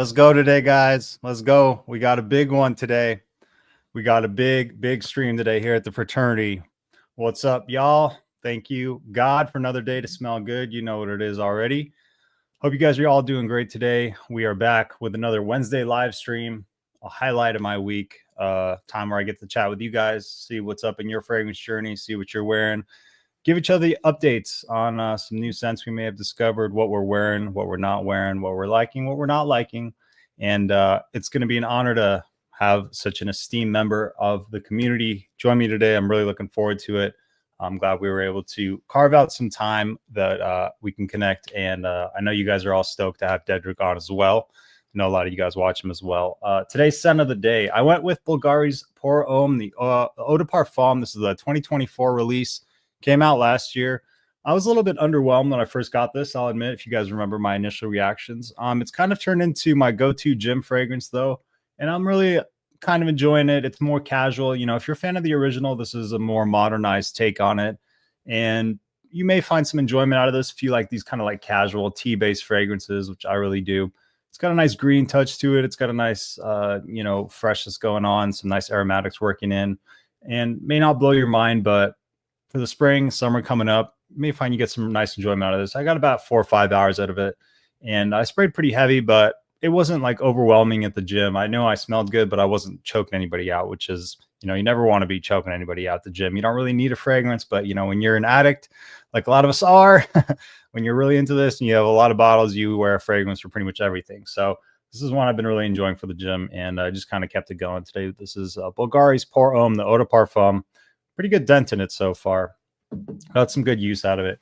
Let's go today, guys. Let's go. We got a big one today. We got a big stream today here at the Fraternity. What's up, y'all? Thank you, God, for another day to smell good. You know what it is already. Hope you guys are all doing great today. We are back with another Wednesday live stream, a highlight of my week, time where I get to chat with you guys, see what's up in your fragrance journey, see what you're wearing, give each other the updates on some new scents we may have discovered, what we're wearing, what we're not wearing, what we're liking, what we're not liking. And it's going to be an honor to have such an esteemed member of the community join me today. I'm really looking forward to it. I'm glad we were able to carve out some time that we can connect. And I know you guys are all stoked to have Dedrick on as well. I know a lot of you guys watch him as well. Today's scent of the day, I went with Bulgari's Pour Homme, the Eau de Parfum. This is a 2024 release. Came out last year. I was a little bit underwhelmed when I first got this, I'll admit, if you guys remember my initial reactions. It's kind of turned into my go-to gym fragrance, though, and I'm really kind of enjoying it. It's more casual. You know, if you're a fan of the original, this is a more modernized take on it, and you may find some enjoyment out of this if you like these kind of like casual tea-based fragrances, which I really do. It's got a nice green touch to it. It's got a nice, freshness going on, some nice aromatics working in, and may not blow your mind, but for the spring, summer coming up, you may find you get some nice enjoyment out of this. I got about 4 or 5 hours out of it, and I sprayed pretty heavy, but it wasn't like overwhelming at the gym. I know I smelled good, but I wasn't choking anybody out, which is, you never want to be choking anybody out at the gym. You don't really need a fragrance, but when you're an addict, like a lot of us are, when you're really into this and you have a lot of bottles, you wear a fragrance for pretty much everything. So this is one I've been really enjoying for the gym, and I just kind of kept it going today. This is Bulgari's Pour Homme, the Eau de Parfum. Pretty good dent in it so far. Got some good use out of it.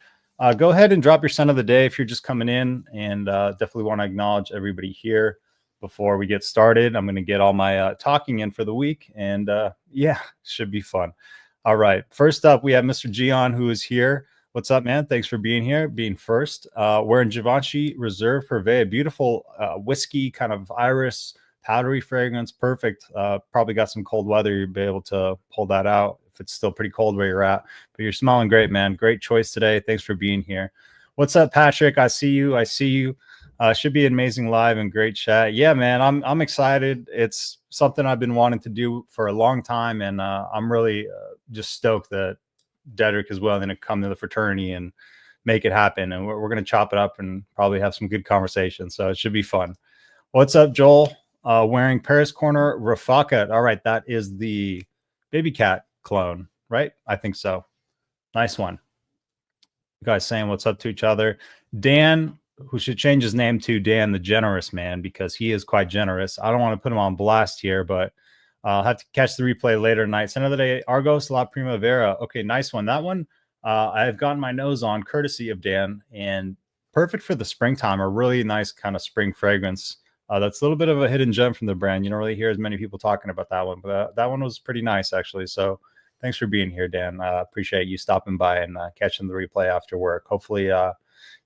Go ahead and drop your scent of the day if you're just coming in, and definitely want to acknowledge everybody here before we get started. I'm going to get all my talking in for the week, and should be fun. All right, first up, we have Mr. Gian, who is here. What's up, man? Thanks for being here, being first. Wearing Givenchy Reserve Purvey, a beautiful whiskey kind of iris powdery fragrance. Perfect. Probably got some cold weather. You'll be able to pull that out if it's still pretty cold where you're at. But you're smelling great, man. Great choice today. Thanks for being here. What's up, Patrick? I see you. Should be an amazing live and great chat. Yeah, man. I'm excited. It's something I've been wanting to do for a long time, and I'm really just stoked that Dedrick is willing to come to the Fraternity and make it happen. And we're going to chop it up and probably have some good conversations. So it should be fun. What's up, Joel? Wearing Paris Corner Rafaka. All right, that is the Baby Cat clone, right? I think so. Nice one. You guys saying what's up to each other. Dan, who should change his name to Dan the Generous Man, because he is quite generous. I don't want to put him on blast here, but I'll have to catch the replay later tonight. Another day, Argos La Primavera. Okay, nice one. That one I've gotten my nose on courtesy of Dan, and perfect for the springtime. A really nice kind of spring fragrance. That's a little bit of a hidden gem from the brand. You don't really hear as many people talking about that one, but that one was pretty nice, actually. So thanks for being here, Dan. Appreciate you stopping by and catching the replay after work. Hopefully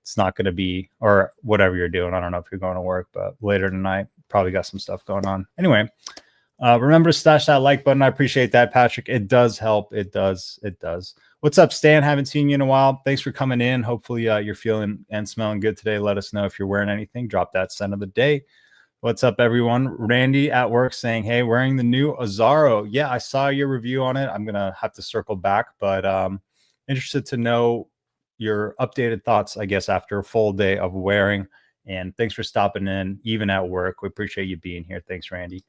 it's not going to be, or whatever you're doing. I don't know if you're going to work, but later tonight, probably got some stuff going on. Anyway, remember to stash that like button. I appreciate that, Patrick. It does help. It does. What's up, Stan? Haven't seen you in a while. Thanks for coming in. Hopefully you're feeling and smelling good today. Let us know if you're wearing anything. Drop that scent of the day. What's up, everyone? Randy at work saying, hey, wearing the new Azzaro. Yeah, I saw your review on it. I'm going to have to circle back, but interested to know your updated thoughts, I guess, after a full day of wearing. And thanks for stopping in, even at work. We appreciate you being here. Thanks, Randy.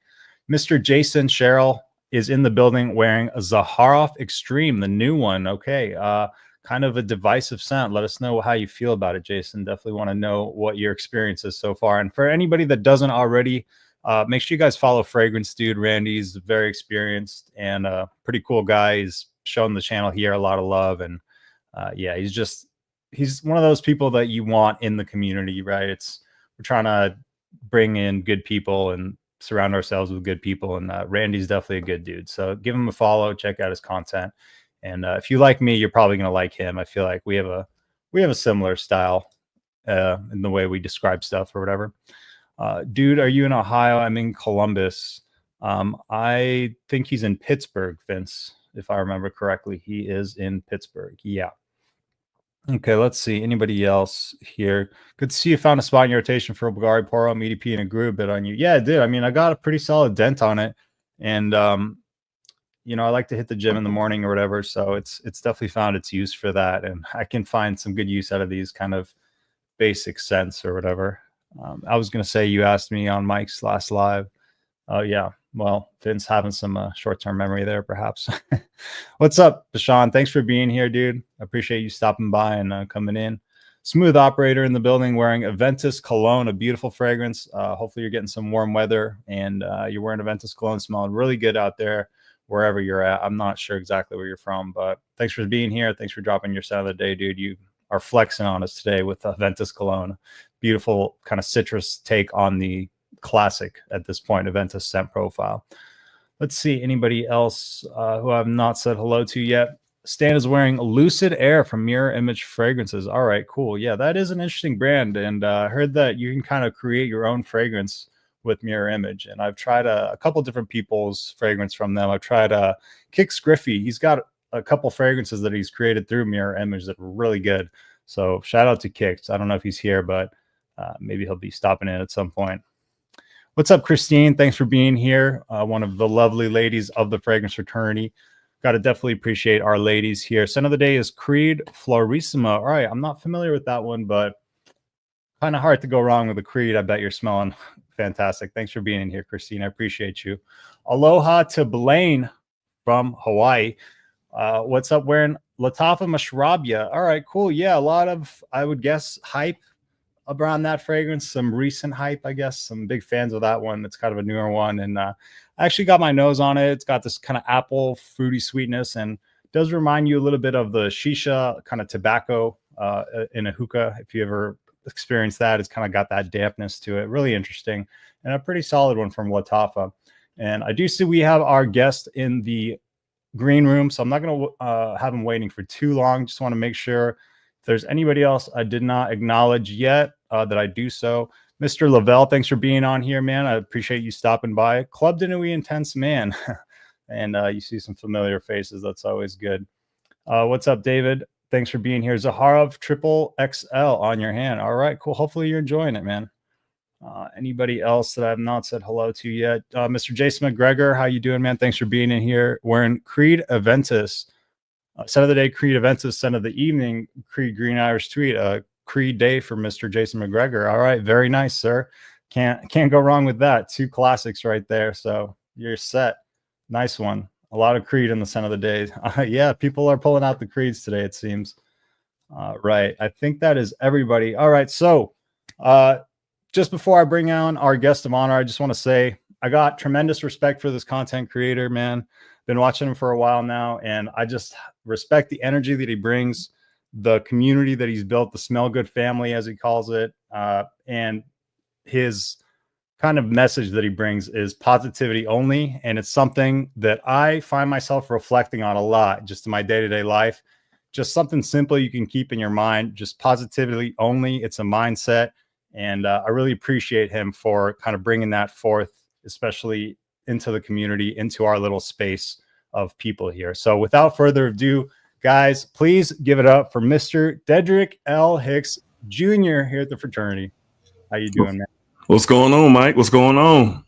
Mr. Jason Sherrill is in the building wearing a Zaharoff Extreme, the new one. Okay, kind of a divisive scent. Let us know how you feel about it, Jason. Definitely want to know what your experience is so far. And for anybody that doesn't already, make sure you guys follow Fragrance Dude. Randy's very experienced and a pretty cool guy. He's shown the channel here a lot of love. And he's one of those people that you want in the community, right? We're trying to bring in good people and surround ourselves with good people. And Randy's definitely a good dude. So give him a follow, check out his content. And if you like me, you're probably going to like him. I feel like we have a similar style in the way we describe stuff or whatever. Dude, are you in Ohio? I'm in Columbus. I think he's in Pittsburgh, Vince, if I remember correctly. He is in Pittsburgh. Yeah. Okay, let's see. Anybody else here? Good to see you found a spot in your rotation for Bulgari Poro, EDP, and it grew a bit on you. Yeah, it did. I mean, I got a pretty solid dent on it. And I like to hit the gym in the morning or whatever. So it's definitely found its use for that. And I can find some good use out of these kind of basic sense or whatever. I was gonna say you asked me on Mike's last live. Oh yeah. Well, Vince having some short-term memory there, perhaps. What's up, Bashan? Thanks for being here, dude. I appreciate you stopping by and coming in. Smooth operator in the building wearing Aventus cologne, a beautiful fragrance. Hopefully you're getting some warm weather and you're wearing Aventus cologne, smelling really good out there wherever you're at. I'm not sure exactly where you're from, but thanks for being here. Thanks for dropping your sound of the day, dude. You are flexing on us today with Aventus cologne. Beautiful kind of citrus take on the classic at this point Aventus scent profile. Let's see anybody else who I've not said hello to yet. Stan is wearing Lucid Air from Mirror Image Fragrances. All right, cool. Yeah, that is an interesting brand, and I heard that you can kind of create your own fragrance with Mirror Image. And I've tried a couple different people's fragrance from them. I've tried Kix Griffey. He's got a couple fragrances that he's created through Mirror Image that are really good. So shout out to Kix. I don't know if he's here, but maybe he'll be stopping in at some point. What's up, Christine? Thanks for being here. One of the lovely ladies of the Fragrance Fraternity. Got to definitely appreciate our ladies here. Scent of the day is Creed Florissima. All right, I'm not familiar with that one, but kind of hard to go wrong with a Creed. I bet you're smelling fantastic. Thanks for being in here, Christine. I appreciate you. Aloha to Blaine from Hawaii. What's up, wearing Latafa Mashrabia? All right, cool. Yeah, a lot of, I would guess, hype around that fragrance, some recent hype, I guess. Some big fans of that one. It's kind of a newer one, and I actually got my nose on it. It's got this kind of apple fruity sweetness, and does remind you a little bit of the shisha kind of tobacco in a hookah. If you ever experienced that, it's kind of got that dampness to it. Really interesting, and a pretty solid one from Latafa. And I do see we have our guest in the green room, so I'm not going to have him waiting for too long. Just want to make sure if there's anybody else I did not acknowledge yet, that I do so. Mr. Lavelle, thanks for being on here, man. I appreciate you stopping by. Club Dinui Intense Man. And you see some familiar faces. That's always good. What's up, David? Thanks for being here. Zaharov Triple XL on your hand. All right, cool. Hopefully you're enjoying it, man. Anybody else that I've not said hello to yet? Mr. Jason McGregor, how you doing, man? Thanks for being in here. Wearing Creed Aventus. Scent of the day, Creed Aventus. Scent of the evening, Creed Green Irish Tweet. Creed day for Mr. Jason McGregor. All right, very nice, sir. Can't go wrong with that. Two classics right there. So you're set. Nice one. A lot of Creed in the scent of the day. Yeah, people are pulling out the Creeds today, it seems. Right. I think that is everybody. All right. So just before I bring on our guest of honor, I just want to say I got tremendous respect for this content creator, man. Been watching him for a while now, and I just respect the energy that he brings, the community that he's built, the Smell Good family, as he calls it, and his kind of message that he brings is positivity only. And it's something that I find myself reflecting on a lot just in my day-to-day life. Just something simple you can keep in your mind, just positivity only. It's a mindset. And I really appreciate him for kind of bringing that forth, especially into the community, into our little space of people here. So without further ado, guys, please give it up for Mr. Dedrick L. Hicks Jr. here at the Fraternity. How you doing, man? What's going on, Mike? What's going on?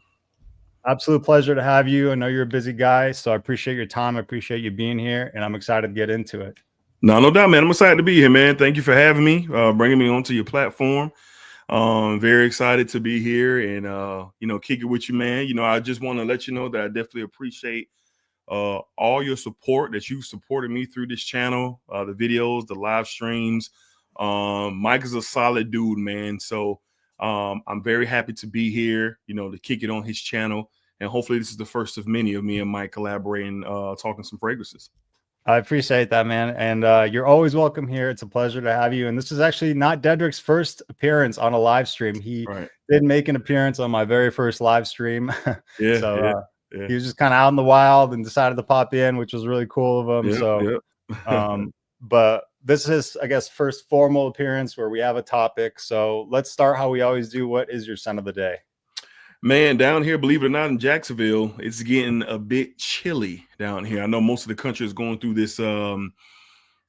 Absolute pleasure to have you. I know you're a busy guy, so I appreciate your time. I appreciate you being here, and I'm excited to get into it. No doubt, man. I'm excited to be here, man. Thank you for having me, bringing me onto your platform. Very excited to be here and, kick it with you, man. I just want to let you know that I definitely appreciate all your support, that you've supported me through this channel, the videos, the live streams. Mike is a solid dude, man. So I'm very happy to be here, to kick it on his channel. And hopefully this is the first of many of me and Mike collaborating, talking some fragrances. I appreciate that, man. And you're always welcome here. It's a pleasure to have you. And this is actually not Dedrick's first appearance on a live stream. He did make an appearance on my very first live stream. Yeah. So he was just kind of out in the wild and decided to pop in, which was really cool of him. But this is, I guess, first formal appearance where we have a topic. So let's start how we always do. What is your scent of the day? Man, down here, believe it or not, in Jacksonville, it's getting a bit chilly down here. I know most of the country is going through this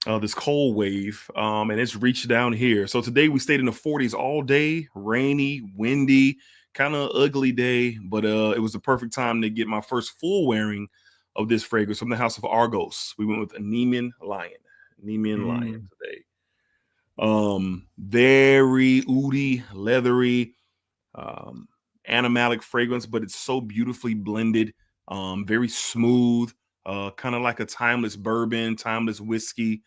this cold wave, and it's reached down here. So today we stayed in the 40s all day, rainy, windy, kind of ugly day, but it was the perfect time to get my first full wearing of this fragrance from the House of Argos. We went with a Nemean Lion today. Very oody, leathery, um, animalic fragrance, but it's so beautifully blended, very smooth, kind of like a timeless bourbon, timeless whiskey.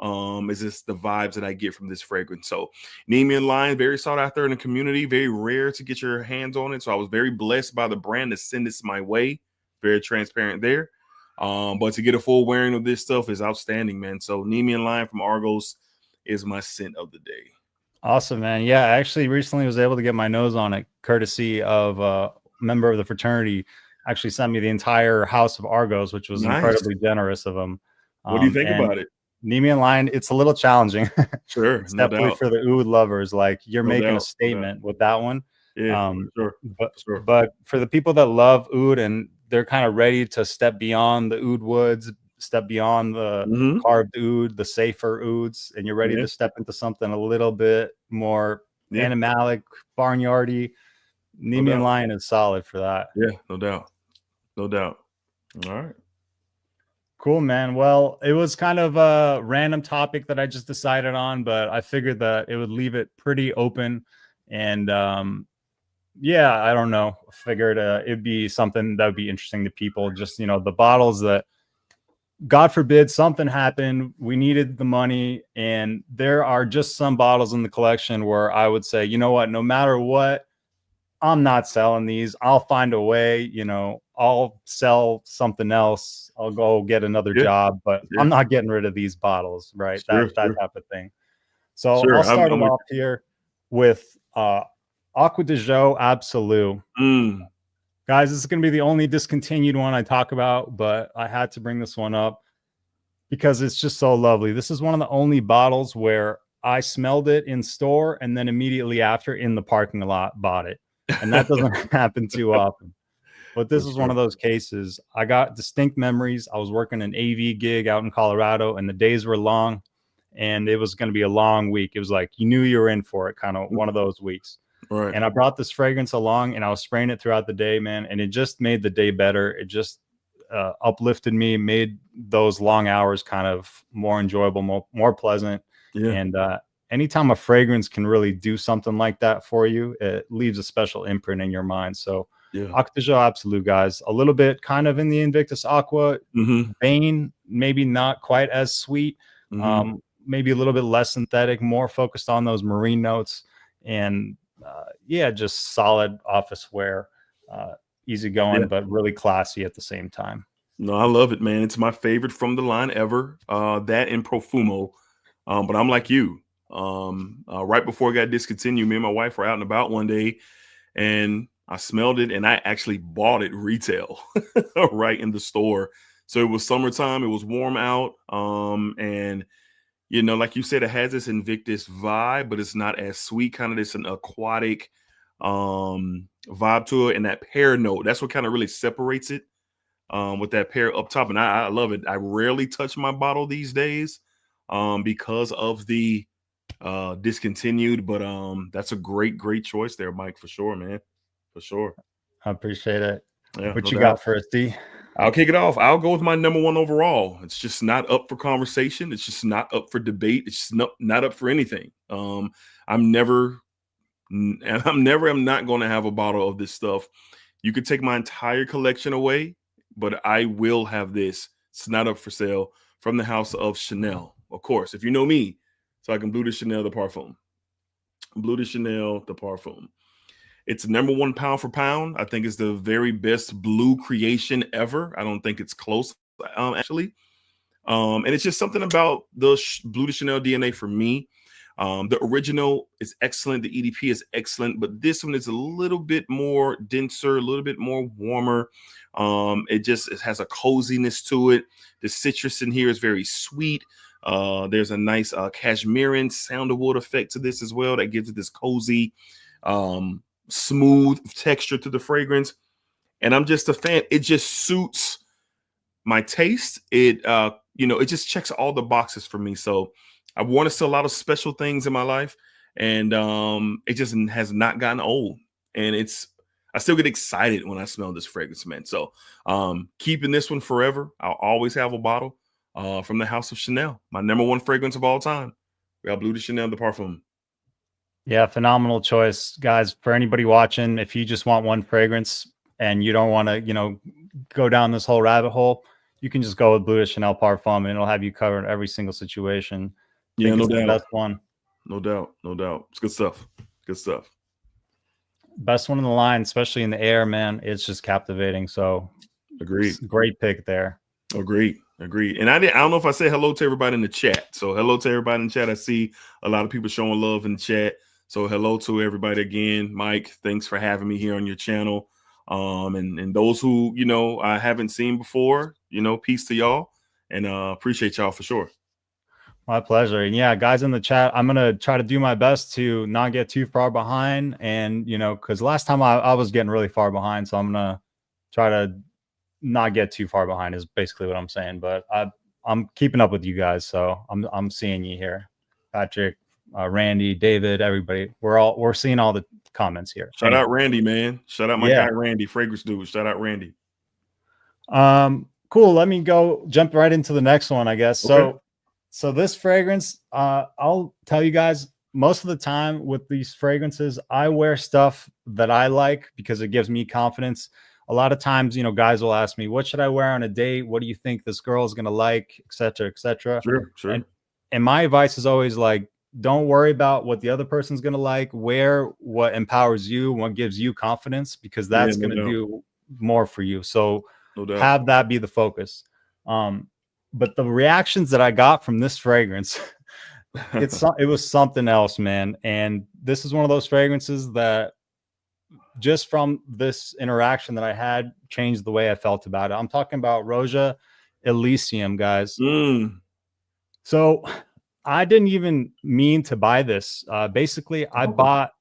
Is just the vibes that I get from this fragrance. So Nemean Lion, very sought after in the community, very rare to get your hands on it. So I was very blessed by the brand to send this my way. Very transparent there. But to get a full wearing of this stuff is outstanding, man. So Nemean Lion from Argos is my scent of the day. Awesome, man. Yeah, I actually recently was able to get my nose on it, courtesy of a member of the fraternity. Actually sent me the entire House of Argos, which was incredibly generous of him. What do you think about it? Nemean Lion, it's a little challenging. Sure, It's no definitely doubt. for the oud lovers. Like, you're No making a doubt, statement with that one. Yeah, sure, But for the people that love oud and they're kind of ready to step beyond the oud woods, step beyond the carved oud, the safer ouds, and you're ready to step into something a little bit more animalic, barnyardy, Nemean Lion is solid for that. Yeah, no doubt. No doubt. All right. Cool, man. Well, it was kind of a random topic that I just decided on, but I figured that it would leave it pretty open. And yeah, I don't know. Figured it'd be something that would be interesting to people. Just, you know, the bottles that, God forbid, something happened, we needed the money, and there are just some bottles in the collection where I would say, you know what, no matter what, I'm not selling these. I'll find a way, you know, I'll sell something else. I'll go get another job, but I'm not getting rid of these bottles, right? That type of thing. So I'll start it off here with Aqua de Jo Absolute. Guys, this is going to be the only discontinued one I talk about, but I had to bring this one up because it's just so lovely. This is one of the only bottles where I smelled it in store and then immediately after in the parking lot bought it. And that doesn't happen too often. But this is one of those cases. I got distinct memories. I was working an AV gig out in Colorado, and the days were long, and it was going to be a long week. It was like you knew you were in for it, kind of one of those weeks. Right. And I brought this fragrance along, and I was spraying it throughout the day, man, and it just made the day better. It just uplifted me, made those long hours kind of more enjoyable, more pleasant. Yeah. And anytime a fragrance can really do something like that for you, it leaves a special imprint in your mind. So Aqua de Jo Absolute, guys, a little bit kind of in the Invictus Aqua vein, maybe not quite as sweet, maybe a little bit less synthetic, more focused on those marine notes, and yeah, just solid office wear, easy going, but really classy at the same time. No, I love it, man. It's my favorite from the line ever. That and Profumo. But I'm like you. Right before it got discontinued, me and my wife were out and about one day, and I smelled it, and I actually bought it retail right in the store. So it was summertime, it was warm out, and you know, like you said, it has this Invictus vibe, but it's not as sweet, kind of this an aquatic vibe to it, and that pear note, that's what kind of really separates it, with that pear up top. And I love it. I rarely touch my bottle these days because of the discontinued, but that's a great choice there, Mike, for sure, man, for sure. I appreciate it. Yeah, what you got for us, D? I'll kick it off. I'll go with my number one overall. It's just not up for conversation. It's just not up for debate. It's just not up for anything. I'm not going to have a bottle of this stuff. You could take my entire collection away, but I will have this. It's not up for sale, from the house of Chanel. Of course, if you know me, so I can Bleu de Chanel de Parfum. Bleu de Chanel de Parfum. It's number one pound for pound. I think it's the very best blue creation ever. I don't think it's close, actually. And it's just something about the Bleu de Chanel DNA for me. The original is excellent. The EDP is excellent, but this one is a little bit more denser, a little bit more warmer. It has a coziness to it. The citrus in here is very sweet. There's a nice cashmerean sandalwood effect to this as well that gives it this cozy, smooth texture to the fragrance. And I'm just a fan. It just suits my taste. It it just checks all the boxes for me. So I've worn it to a lot of special things in my life, and it just has not gotten old. And I still get excited when I smell this fragrance, man. So keeping this one forever. I'll always have a bottle from the House of Chanel, my #1 fragrance of all time. We got Bleu de Chanel de Parfum. Yeah, phenomenal choice, guys. For anybody watching, if you just want one fragrance and you don't want to, go down this whole rabbit hole, you can just go with Bleu de Chanel Parfum, and it'll have you covered in every single situation. I think no it's doubt. the best one. No doubt. No doubt. It's good stuff. Good stuff. Best one in the line, especially in the air, man. It's just captivating. So agreed. Great pick there. Agreed. And I don't know if I said hello to everybody in the chat. So hello to everybody in the chat. I see a lot of people showing love in the chat. So hello to everybody again. Mike, thanks for having me here on your channel. And those who, I haven't seen before, peace to y'all, and appreciate y'all for sure. My pleasure. And yeah, guys in the chat, I'm going to try to do my best to not get too far behind. And, because last time I was getting really far behind. So I'm going to try to not get too far behind is basically what I'm saying. But I'm keeping up with you guys. So I'm seeing you here. Patrick, Randy, David, everybody. We're seeing all the comments here. Shout out Randy, man. Shout out my guy Randy, fragrance dude. Shout out Randy. Cool. Let me jump right into the next one, I guess. Okay. So this fragrance, I'll tell you guys, most of the time with these fragrances, I wear stuff that I like because it gives me confidence. A lot of times, guys will ask me, what should I wear on a date? What do you think this girl is going to like, et cetera, et cetera. Sure. And my advice is always like, don't worry about what the other person's going to like. Wear what empowers you, what gives you confidence, because that's going to do more for you. So have that be the focus. But the reactions that I got from this fragrance, it was something else, man. And this is one of those fragrances that just from this interaction that I had changed the way I felt about it. I'm talking about Roja Elysium, guys. So I didn't even mean to buy this. Basically, what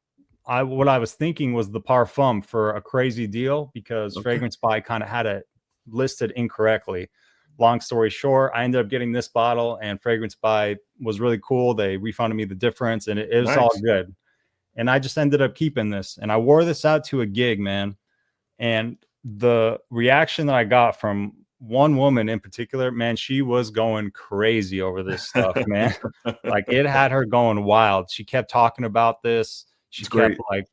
I was thinking was the Parfum for a crazy deal because Fragrance Buy kind of had it listed incorrectly. Long story short, I ended up getting this bottle, and Fragrance Buy was really cool. They refunded me the difference, and it was all good. And I just ended up keeping this, and I wore this out to a gig, man. And the reaction that I got from one woman in particular, man, she was going crazy over this stuff, man. Like it had her going wild. She kept talking about this. She kept like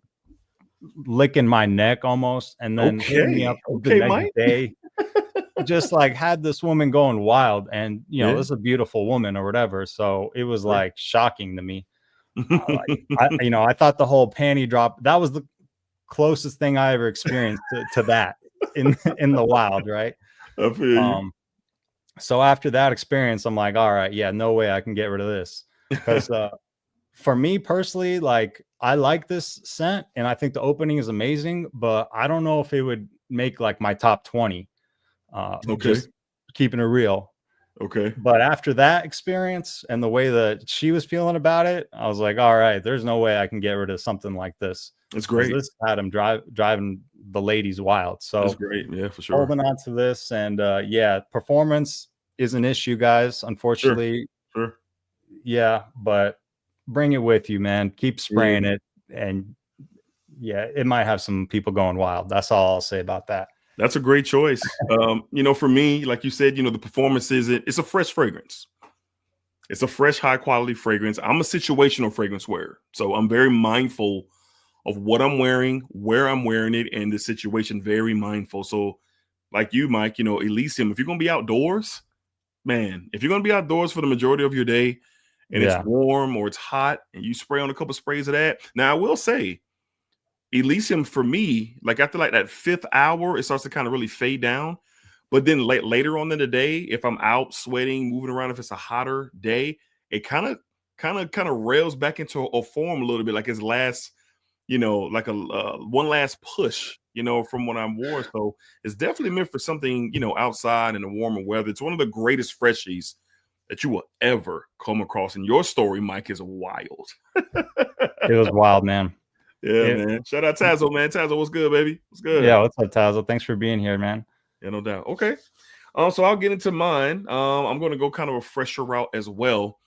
licking my neck almost, and then hitting me up the next day. Just like had this woman going wild, and this is a beautiful woman or whatever. So it was like shocking to me. I thought the whole panty drop, that was the closest thing I ever experienced to that in the wild, right? I feel you. So after that experience, I'm like, all right, yeah, no way I can get rid of this. Because for me personally, like I like this scent and I think the opening is amazing, but I don't know if it would make like my top 20. Just keeping it real. But after that experience and the way that she was feeling about it, I was like, all right, there's no way I can get rid of something like this. It's great. This had him driving the ladies wild. So that's great. Yeah, for sure. Holding on to this, and performance is an issue, guys. Unfortunately, sure. Yeah, but bring it with you, man. Keep spraying it, and it might have some people going wild. That's all I'll say about that. That's a great choice. For me, like you said, the performance it's a fresh fragrance. It's a fresh, high quality fragrance. I'm a situational fragrance wearer. So I'm very mindful of what I'm wearing, where I'm wearing it, and the situation, very mindful. So like you, Mike, Elysium, if you're going to be outdoors, man, if you're going to be outdoors for the majority of your day and it's warm or it's hot and you spray on a couple sprays of that. Now, I will say, Elysium for me, like after like that 5th hour, it starts to kind of really fade down. But then later on in the day, if I'm out sweating, moving around, if it's a hotter day, it kind of rails back into a form a little bit, like its last, like a one last push, from when I wore. So it's definitely meant for something, outside in the warmer weather. It's one of the greatest freshies that you will ever come across. And your story, Mike, is wild. It was wild, man. Yeah, man. Shout out Tazo, man. Tazo, what's good, baby? What's good? Yeah, what's up, Tazo? Thanks for being here, man. Yeah, no doubt. Okay. So I'll get into mine. I'm going to go kind of a fresher route as well.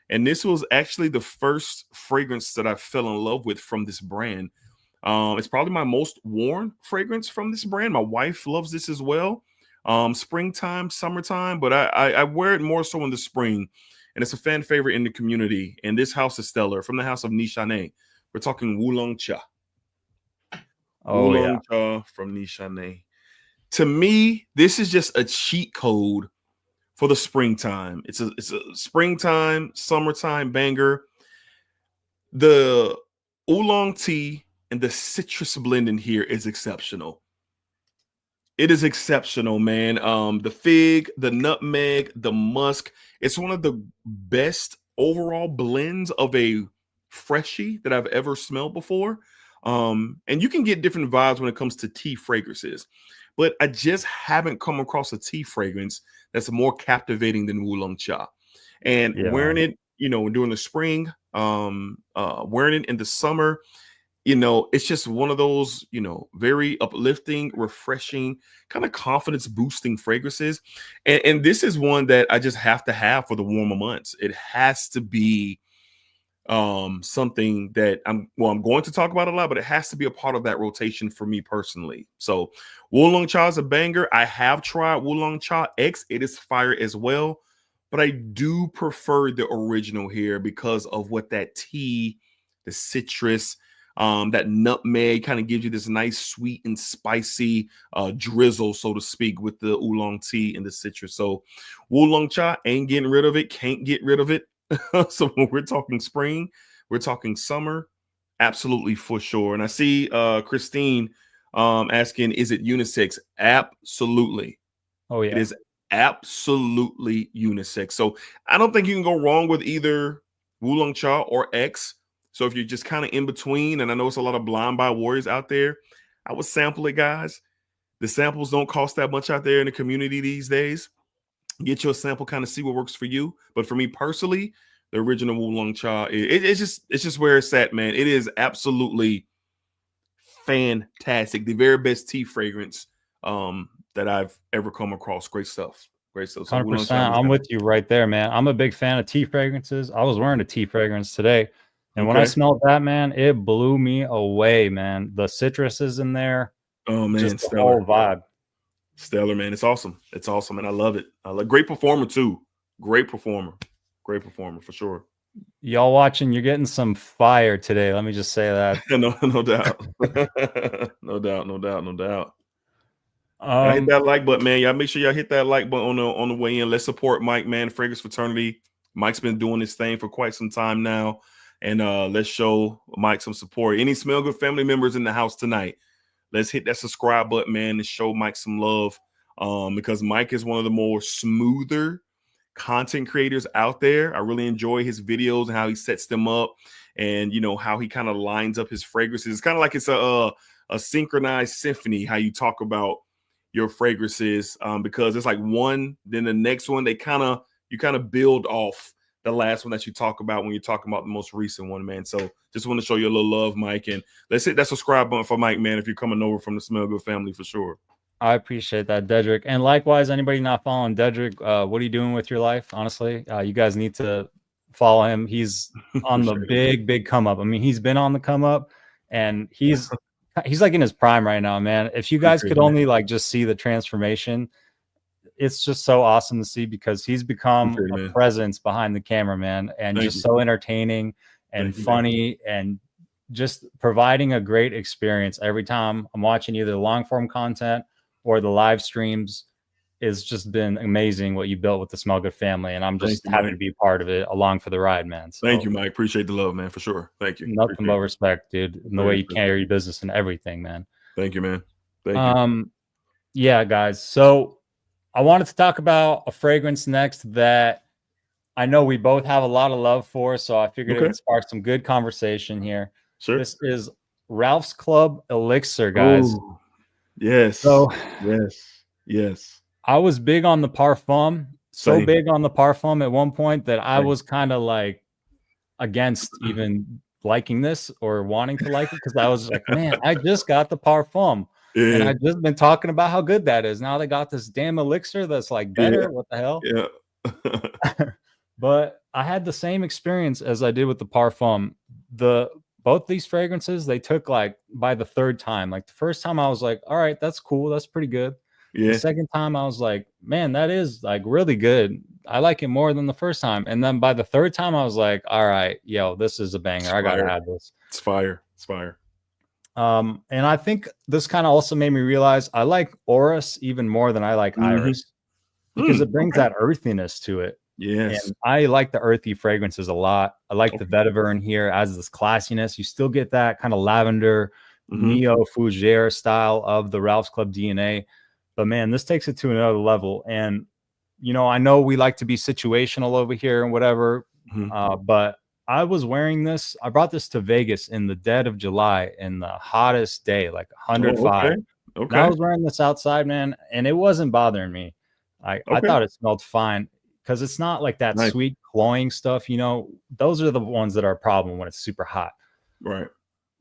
And this was actually the first fragrance that I fell in love with from this brand. It's probably my most worn fragrance from this brand. My wife loves this as well. Springtime, summertime, but I wear it more so in the spring. And it's a fan favorite in the community. And this house is stellar from the house of Nishane. We're talking Wulong Cha. Oh yeah. Wulong Cha from Nishane. To me, this is just a cheat code for the springtime. It's a springtime, summertime banger. The oolong tea and the citrus blend in here is exceptional. It is exceptional, man. The fig, the nutmeg, the musk. It's one of the best overall blends of a freshie that I've ever smelled before. And you can get different vibes when it comes to tea fragrances, but I just haven't come across a tea fragrance that's more captivating than Wulong Cha. And Yeah, wearing man. it, during the spring, wearing it in the summer, it's just one of those, very uplifting, refreshing, kind of confidence boosting fragrances. And this is one that I just have to have for the warmer months. It has to be something that I'm going to talk about a lot, but it has to be a part of that rotation for me personally. So Wulong Cha is a banger. I have tried Wulong Cha X. It is fire as well, but I do prefer the original here because of what that tea, the citrus, that nutmeg kind of gives you this nice sweet and spicy drizzle, so to speak, with the oolong tea and the citrus. So Wulong Cha, ain't getting rid of it, can't get rid of it. So when we're talking spring, we're talking summer, absolutely for sure. And I see Christine asking, is it unisex? Absolutely. Oh It yeah. is absolutely unisex. So I don't think you can go wrong with either Wulong Cha or X. So if you're just kind of in between, and I know it's a lot of blind buy warriors out there, I would sample it, guys. The samples don't cost that much out there in the community these days. Get you a sample, kind of see what works for you. But for me personally, the original Wulong Cha, it's just where it's at, man. It is absolutely fantastic. The very best tea fragrance that I've ever come across. Great stuff. Great stuff. So Wulong Cha 100%. is I'm that. with you right there, man. I'm a big fan of tea fragrances. I was wearing a tea fragrance today, and when I Okay. smelled that, man, it blew me away, man. The citrus is in there, Oh man, just the stellar. whole vibe. Stellar, man. It's awesome. It's awesome, and I love it. I love great performer too. Great performer. Great performer for sure. Y'all watching, you're getting some fire today. Let me just say that. No doubt. No doubt. No doubt. No doubt. Y'all hit Um, that like button, man. Y'all make sure y'all hit that like button on the way in. Let's support Mike, man. Fragrance Fraternity. Mike's been doing this thing for quite some time now, and let's show Mike some support. Any Smell Good family members in the house tonight? Let's hit that subscribe button, man, and show Mike some love. Because Mike is one of the more smoother content creators out there. I really enjoy his videos and how he sets them up, and how he kind of lines up his fragrances. It's kind of like it's a synchronized symphony. How you talk about your fragrances, because it's like one, then the next one. You kind of build off the last one that you talk about when you're talking about the most recent one, man. So just want to show you a little love, Mike, and let's hit that subscribe button for Mike, man. If you're coming over from the Smell Good family, for sure. I appreciate that, Dedrick. And likewise, anybody not following Dedrick, what are you doing with your life? Honestly, you guys need to follow him. He's on the Appreciate it. big come up. I mean, he's been on the come up, and he's like in his prime right now, man. If you guys Appreciate could it, man. only like just see the transformation, it's just so awesome to see because he's become Appreciate it, a man. presence behind the camera, man, and Thank just you. so entertaining and Thank you, man. funny and just providing a great experience every time I'm watching either the long form content or the live streams. It's just been amazing what you built with the Smell Good family, and I'm Thank just you, happy Mike. to be part of it along for the ride, man. Thank So you, Mike. Appreciate the love, man, for sure. Thank you. nothing Appreciate but it. respect, dude, and the way Very you appreciate carry it. your business and everything, man. Thank you, man. Thank you. Yeah, guys. So I wanted to talk about a fragrance next that I know we both have a lot of love for, so I figured it Okay. would spark some good conversation here. Sure. This is Ralph's Club Elixir, guys. Oh, yes. So Yes. Yes. I was big on the parfum, so Same. big on the parfum at one point that I Same. was kind of like against even liking this or wanting to like it because I was like, man, I just got the parfum. And Yeah. I've just been talking about how good that is. Now they got this damn elixir that's like Yeah. better. What the hell? Yeah. But I had the same experience as I did with the parfum. Both these fragrances, they took like by the third time. Like the first time I was like, all right, that's cool. That's pretty good. The Yeah. second time I was like, man, that is like really good. I like it more than the first time. And then by the third time, I was like, all right, yo, this is a banger. It's I gotta fire. have this. It's fire. It's fire. And I think this kind of also made me realize I like Orris even more than I like Iris because it brings Okay. that earthiness to it. Yes. And I like the earthy fragrances a lot. I like the vetiver in here as this classiness. You still get that kind of lavender, neo fougere style of the Ralph's Club DNA. But man, this takes it to another level. And, you know, I know we like to be situational over here and whatever, but I was wearing this. I brought this to Vegas in the dead of July in the hottest day, like 105. Okay. And I was wearing this outside, man, and it wasn't bothering me. I thought it smelled fine because it's not like that sweet cloying stuff. You know, those are the ones that are a problem when it's super hot. Right.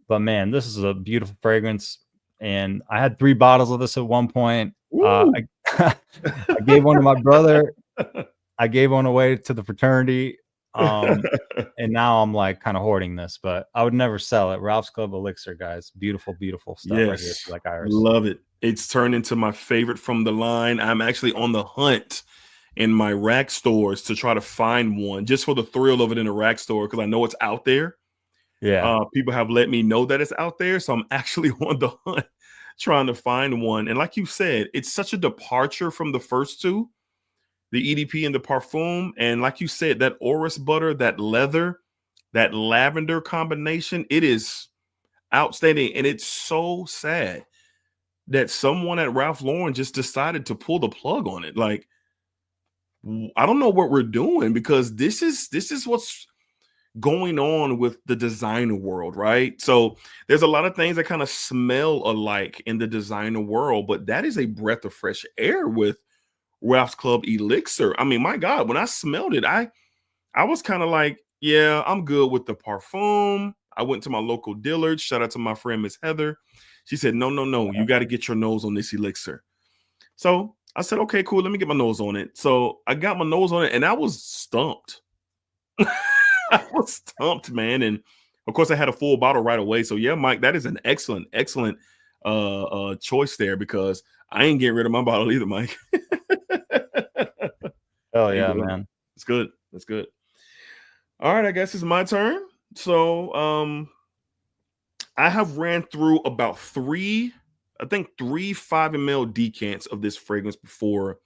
But man, this is a beautiful fragrance. And I had 3 bottles of this at one point. I gave one to my brother. I gave one away to the fraternity. And now I'm like kind of hoarding this, but I would never sell it. Ralph's Club Elixir, guys. Beautiful, beautiful stuff right here. Like Iris. Love it. It's turned into my favorite from the line. I'm actually on the hunt in my rack stores to try to find one just for the thrill of it in a rack store because I know it's out there. Yeah. People have let me know that it's out there. So I'm actually on the hunt trying to find one. And like you said, it's such a departure from the first two, the EDP and the Parfum. And like you said, that Orris butter, that leather, that lavender combination, it is outstanding. And it's so sad that someone at Ralph Lauren just decided to pull the plug on it. Like, I don't know what we're doing because this is what's going on with the designer world, right? So there's a lot of things that kind of smell alike in the designer world, but that is a breath of fresh air with Ralph's Club Elixir. I mean, my God, when I smelled it, I was kind of like, yeah, I'm good with the Parfum. I went to my local Dillard's. Shout out to my friend Miss Heather. She said, no, you got to get your nose on this elixir. So I said, okay, cool. Let me get my nose on it. So I got my nose on it and I was stumped. I was stumped, man. And of course I had a full bottle right away. So yeah, Mike, that is an excellent choice there because I ain't getting rid of my bottle either, Mike. Oh yeah, man. It's good. That's good. All right, I guess it's my turn. So I have ran through about 3 5 ml decants of this fragrance before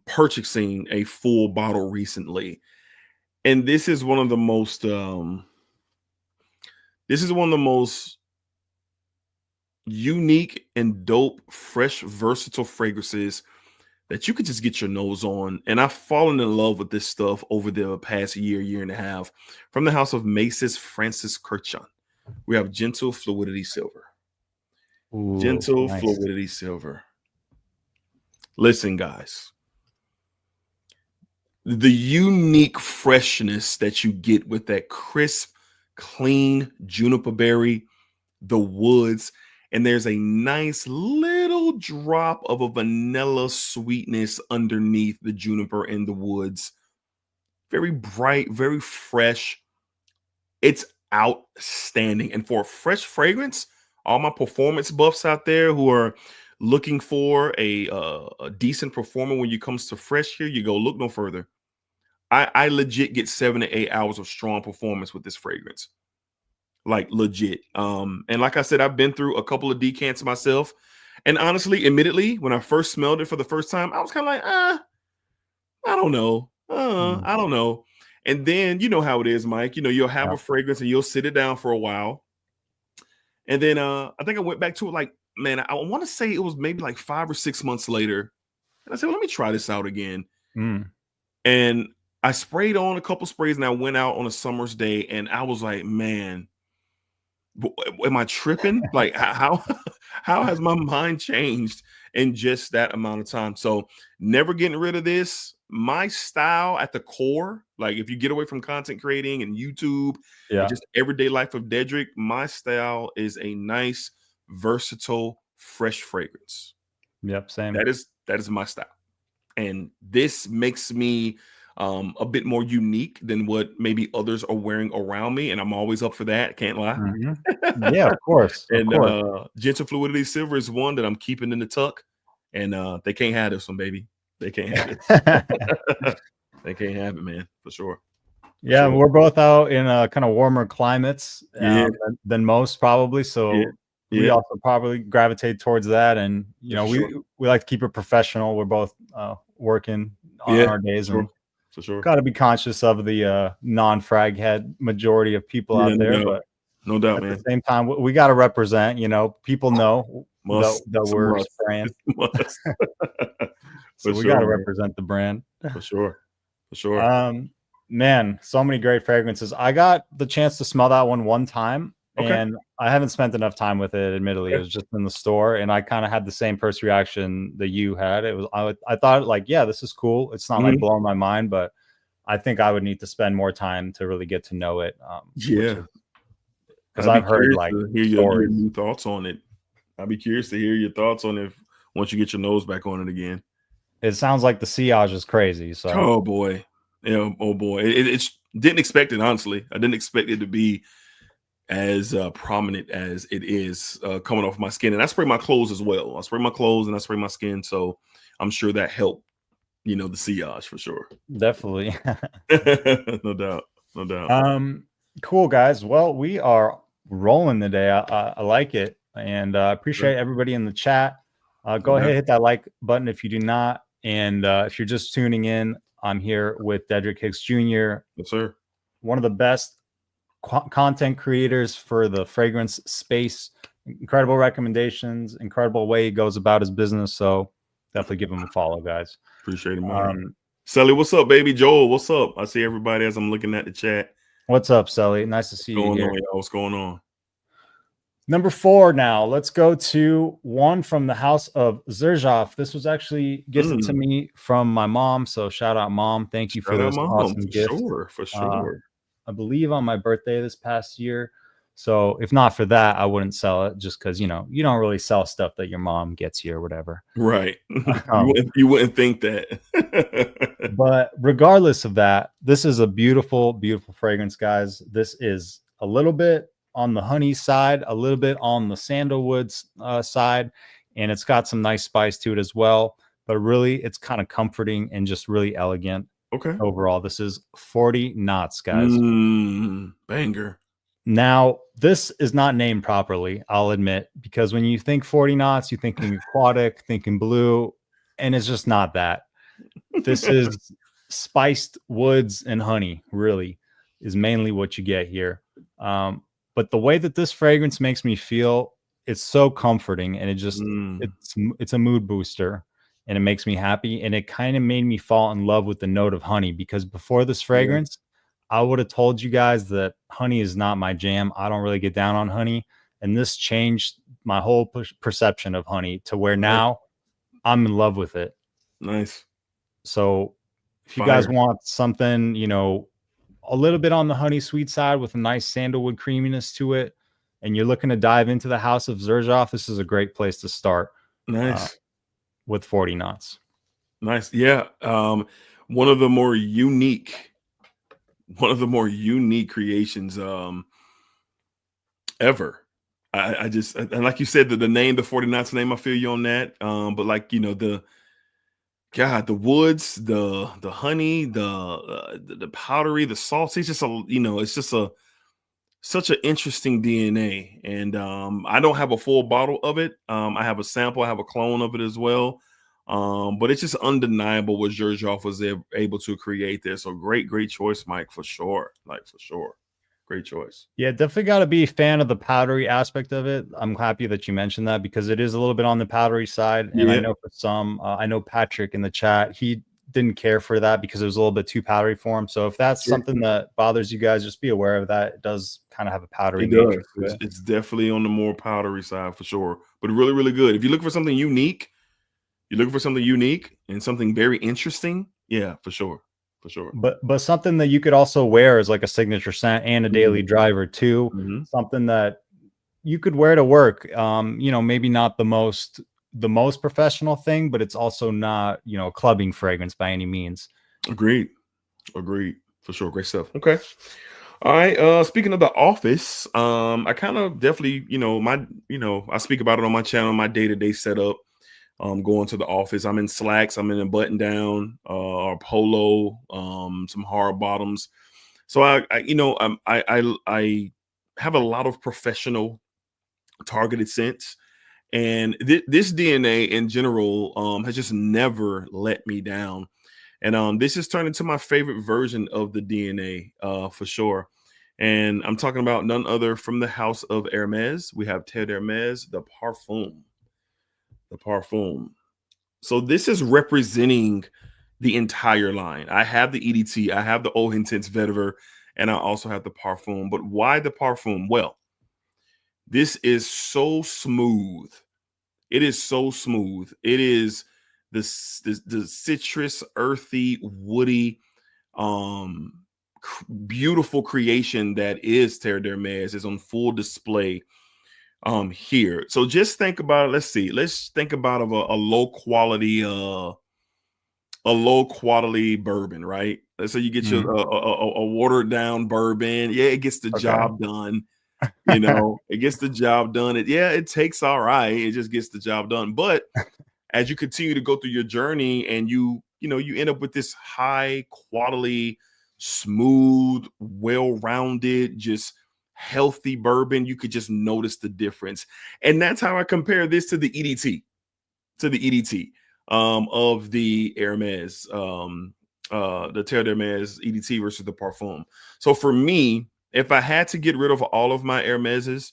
purchasing a full bottle recently. And this is one of the most unique and dope, fresh, versatile fragrances that you could just get your nose on. And I've fallen in love with this stuff over the past year and a half. From the house of Macy's Francis Kurkdjian, we have Gentle Fluidity Silver. Ooh, Gentle nice. Fluidity Silver. Listen, guys. The unique freshness that you get with that crisp, clean juniper berry, the woods, and there's a nice little drop of a vanilla sweetness underneath the juniper and the woods. Very bright, very fresh. It's outstanding. And for a fresh fragrance, all my performance buffs out there who are looking for a decent performer when it comes to fresh, here you go. Look no further. I legit get 7 to 8 hours of strong performance with this fragrance. Like legit. And like I said, I've been through a couple of decants myself. And honestly, admittedly, when I first smelled it for the first time, I was kind of like, I don't know. I don't know. And then you know how it is, Mike. You know, you'll have a fragrance and you'll sit it down for a while. And then I think I went back to it like, man, I want to say it was maybe like 5 or 6 months later. And I said, well, let me try this out again. And I sprayed on a couple sprays and I went out on a summer's day and I was like, man, am I tripping? Like how has my mind changed in just that amount of time? So never getting rid of this. My style at the core, like if you get away from content creating and YouTube and just everyday life of Dedrick, my style is a nice, versatile, fresh fragrance. Yep, same. That is my style. And this makes me a bit more unique than what maybe others are wearing around me. And I'm always up for that. Can't lie. Yeah, of course. And Gentle Fluidity Silver is one that I'm keeping in the tuck. And they can't have this one, baby. They can't have it. They can't have it, man, for sure. Yeah, sure. We're both out in kind of warmer climates than most, probably. So we also probably gravitate towards that. And we like to keep it professional. We're both working on our days, and for sure got to be conscious of the non-frag head majority of people out there. But no doubt, at the same time, we got to represent. People know that we're spraying. So we got to represent the brand for sure. Man, so many great fragrances. I got the chance to smell that one time, and I haven't spent enough time with it. Admittedly, it was just in the store, and I kind of had the same first reaction that you had. It was I thought like, yeah, this is cool. It's not like blowing my mind, but I think I would need to spend more time to really get to know it. Because I've heard like hear your new thoughts on it. I'd be curious to hear your thoughts on it once you get your nose back on it again. It sounds like the sillage is crazy. So oh boy. Yeah, oh boy. It's didn't expect it, honestly. I didn't expect it to be as prominent as it is coming off my skin. And I spray my clothes as well. I spray my clothes and I spray my skin. So I'm sure that helped, the sillage for sure. Definitely. No doubt. Cool, guys. Well, we are rolling today. I like it. And I appreciate everybody in the chat. Go ahead, hit that like button if you do not. And if you're just tuning in, I'm here with Dedrick Hicks Jr. Yes, sir. One of the best content creators for the fragrance space. Incredible recommendations, incredible way he goes about his business. So definitely give him a follow, guys. Appreciate him. Sally, what's up, baby? Joel, what's up? I see everybody as I'm looking at the chat. What's up, Sally? Nice to see you here. What's going on? Number 4 now. Let's go to one from the house of Zerzhov. This was actually gifted to me from my mom. So shout out, Mom. Thank you for this awesome gift. For sure. I believe on my birthday this past year. So if not for that, I wouldn't sell it just because, you don't really sell stuff that your mom gets you or whatever. Right. You wouldn't think that. But regardless of that, this is a beautiful, beautiful fragrance, guys. This is a little bit on the honey side, a little bit on the sandalwood side, and it's got some nice spice to it as well. But really, it's kind of comforting and just really elegant. Okay. Overall, this is 40 knots, guys. Banger. Now, this is not named properly, I'll admit, because when you think 40 knots, you're thinking aquatic, thinking blue, and it's just not that. This is spiced woods and honey, really, is mainly what you get here. But the way that this fragrance makes me feel, it's so comforting, and it just it's a mood booster, and it makes me happy. And it kind of made me fall in love with the note of honey, because before this fragrance, I would have told you guys that honey is not my jam. I don't really get down on honey. And this changed my whole perception of honey to where now I'm in love with it. Nice. So if you guys want something, a little bit on the honey sweet side with a nice sandalwood creaminess to it, and you're looking to dive into the house of Zerzhov, this is a great place to start. Nice. With 40 knots. Nice. Yeah. One of the more unique creations ever. I just, and like you said, the name, the 40 knots name, I feel you on that. But like, the woods, the honey, the powdery, the salty, it's just such an interesting DNA. And I don't have a full bottle of it. I have a sample, I have a clone of it as well. But it's just undeniable what Zerzhov was able to create there. So great choice, Mike, for sure. Great choice. Yeah, definitely got to be a fan of the powdery aspect of it. I'm happy that you mentioned that, because it is a little bit on the powdery side. And I know for some, I know Patrick in the chat, he didn't care for that because it was a little bit too powdery for him. So if that's something that bothers you guys, just be aware of that. It does kind of have a powdery nature to it. It's definitely on the more powdery side for sure, but really, really good. If you look for something unique, and something very interesting. Yeah, for sure. But something that you could also wear as like a signature scent and a daily driver too. Something that, you could wear to work. Maybe not the most professional thing, but it's also not, clubbing fragrance by any means. Agreed. For sure. Great stuff. Okay. All right. Speaking of the office, I kind of definitely, I speak about it on my channel, my day-to-day setup. Going to the office. I'm in slacks, I'm in a button down, or polo, some hard bottoms. So I have a lot of professional targeted scents. And this DNA in general has just never let me down. And this has turned into my favorite version of the DNA for sure. And I'm talking about none other from the house of Hermes. We have Terre d'Hermes, the Parfum. The Parfum. So this is representing the entire line. I have the EDT, I have the Eau Intense Vetiver, and I also have the Parfum. But why the Parfum? Well, this is so smooth. It is so smooth. It is the citrus, earthy, woody, beautiful creation that is Terre d'Hermes is on full display here. So just think about it. Let's think about a low quality bourbon, right? Let's say you get your a watered down bourbon. Yeah, it gets the job done. It gets the job done. It takes all right. It just gets the job done. But as you continue to go through your journey and you end up with this high quality, smooth, well-rounded, just healthy bourbon, you could just notice the difference. And that's how I compare this to the EDT, of the Hermes, the Terre d'Hermes EDT versus the Parfum. So for me, if I had to get rid of all of my Hermeses,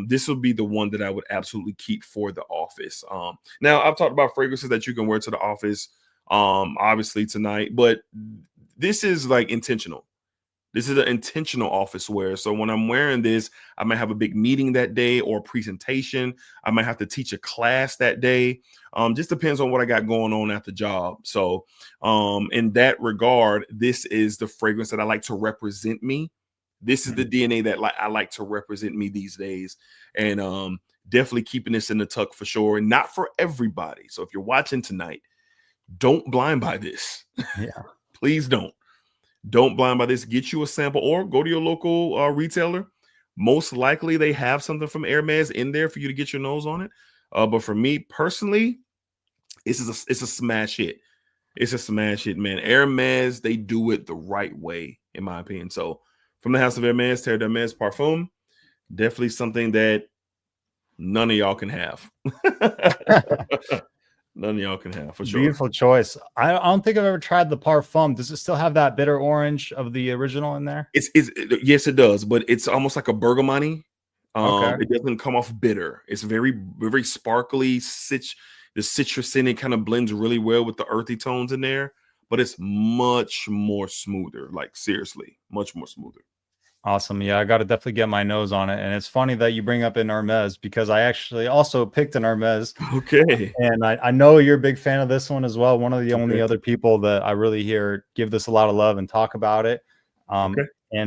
this would be the one that I would absolutely keep for the office. Now I've talked about fragrances that you can wear to the office, obviously tonight, but this is like intentional. This is an intentional office wear. So when I'm wearing this, I might have a big meeting that day or a presentation. I might have to teach a class that day. Just depends on what I got going on at the job. So in that regard, this is the fragrance that I like to represent me. This is the DNA that I like to represent me these days. And definitely keeping this in the tuck for sure. And not for everybody. So if you're watching tonight, don't blind buy this. Yeah. Please don't. Don't blind buy this. Get you a sample or go to your local retailer. Most likely they have something from Hermes in there for you to get your nose on it. But for me personally, it's a smash hit. It's a smash hit, man. Hermes, they do it the right way, in my opinion. So from the house of Hermes, Terre d'Hermes Parfum, definitely something that none of y'all can have. None of y'all can have, for sure. Beautiful choice. I don't think I've ever tried the Parfum. Does it still have that bitter orange of the original in there? Yes, it does, but it's almost like a bergamot. Okay. It doesn't come off bitter. It's very, very sparkly. The citrus in it kind of blends really well with the earthy tones in there, but it's much more smoother. Like seriously, much more smoother. Awesome. Yeah, I got to definitely get my nose on it. And it's funny that you bring up an Hermes because I actually also picked an Hermes. Okay. And I know you're a big fan of this one as well. One of the only other people that I really hear give this a lot of love and talk about it. And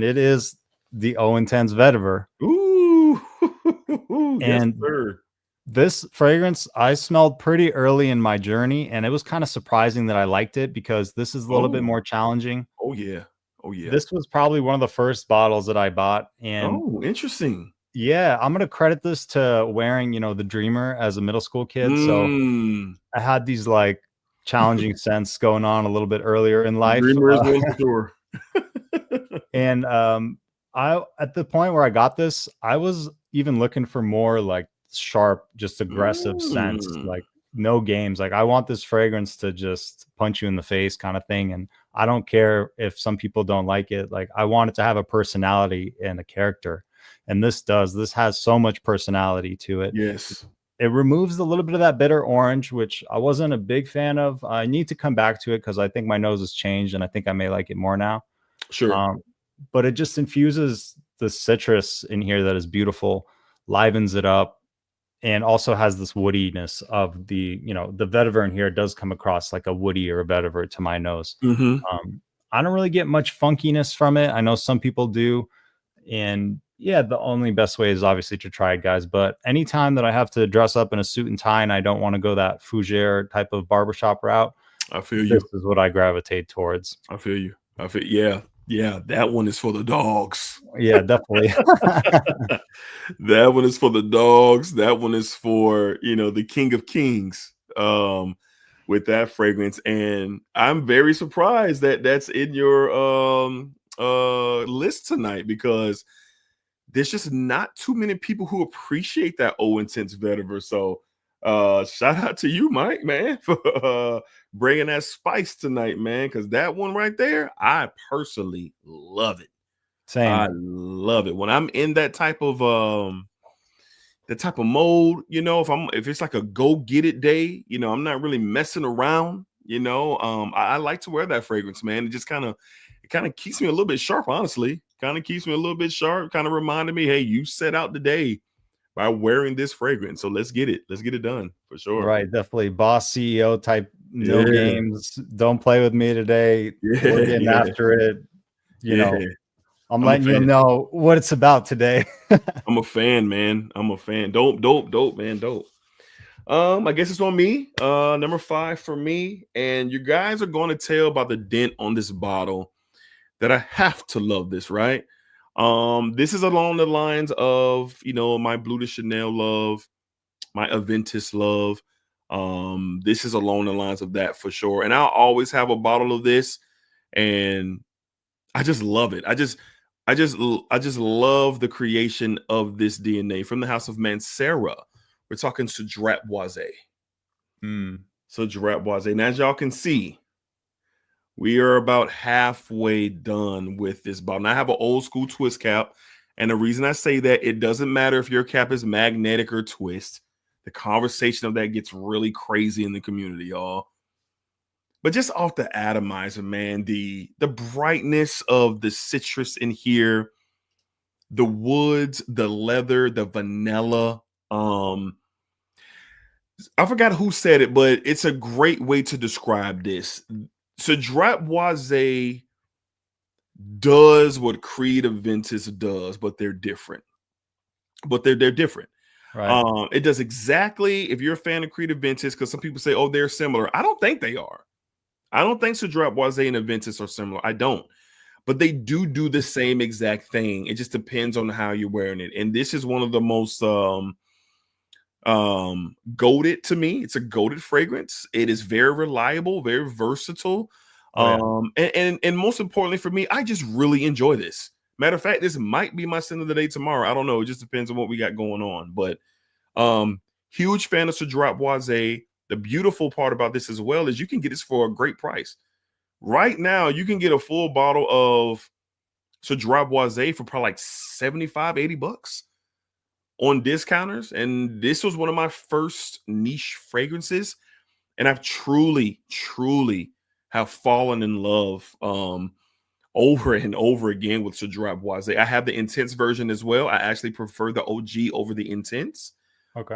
it is the Eau Intense Vetiver. Ooh. And yes, sir. This fragrance I smelled pretty early in my journey, and it was kind of surprising that I liked it because this is a little bit more challenging. Oh, yeah. Oh, yeah. This was probably one of the first bottles that I bought. And interesting. Yeah, I'm going to credit this to wearing, the Dreamer as a middle school kid. So I had these like challenging scents going on a little bit earlier in life. Dreamer is one for sure. And at the point where I got this, I was even looking for more like sharp, just aggressive scents, like no games. Like I want this fragrance to just punch you in the face kind of thing. And I don't care if some people don't like it. Like I want it to have a personality and a character. And this has so much personality to it. Yes. It removes a little bit of that bitter orange, which I wasn't a big fan of. I need to come back to it because I think my nose has changed and I think I may like it more now. Sure. But it just infuses the citrus in here that is beautiful, livens it up, and also has this woodiness of the vetiver in here does come across like a woody or a vetiver to my nose. I don't really get much funkiness from it. I know some people do. And Yeah, the only best way is obviously to try it, guys. But anytime that I have to dress up in a suit and tie and I don't want to go that fougere type of barbershop route, I feel this you. is what I gravitate towards. I feel you. I feel yeah. That one is for the dogs. Yeah, definitely. That one is for the dogs. That one is for, the King of Kings. With that fragrance, and I'm very surprised that that's in your list tonight, because there's just not too many people who appreciate that O Intense vetiver. So shout out to you, Mike, man, for bringing that spice tonight, man, because that one right there, I personally love it. I Same. love it when I'm in that type of mode. If it's like a go get it day, I'm not really messing around. I like to wear that fragrance, man. It kind of keeps me a little bit sharp, honestly. Kind of keeps me a little bit sharp. Kind of reminded me, hey, you set out the day by wearing this fragrance, so let's get it done for sure. Right, definitely boss CEO type. No Yeah, games. Don't play with me today. We're getting yeah, after it. yeah. I'm I'm a letting you fan. know what it's about today. I'm a fan, man. I'm a fan. Dope, man. Dope. I guess it's on me. Number 5 for me, and you guys are going to tell by the dent on this bottle that I have to love this, right? This is along the lines of, my Blue de Chanel love, my Aventus love. This is along the lines of that for sure. And I'll always have a bottle of this, and I just love it. I just love the creation of this DNA from the house of Mancera. We're talking Cedrat Boise. Cedrat Boise. And as y'all can see, we are about halfway done with this bottle. Now, I have an old school twist cap. And the reason I say that, it doesn't matter if your cap is magnetic or twist. The conversation of that gets really crazy in the community, y'all. But just off the atomizer, man, the brightness of the citrus in here, the woods, the leather, the vanilla. I forgot who said it, but it's a great way to describe this. Cedrat Boise does what Creed Aventus does, but they're different. They're different. Right. It does exactly, if you're a fan of Creed Aventus, because some people say, oh, they're similar. I don't think they are. I don't think Cedrat Boise and Aventus are similar. I don't. But they do the same exact thing. It just depends on how you're wearing it. And this is one of the most goated to me. It's a goated fragrance. It is very reliable, very versatile. Oh, yeah. And most importantly for me, I just really enjoy this. Matter of fact, this might be my sin of the day tomorrow. I don't know. It just depends on what we got going on. But huge fan of Cedrat Boise. The beautiful part about this as well is you can get this for a great price. Right now, you can get a full bottle of Cedrat Boise for probably like 75, 80 bucks on discounters. And this was one of my first niche fragrances. And I've truly have fallen in love over and over again with Cedrat Boise. I have the Intense version as well. I actually prefer the OG over the Intense. Okay.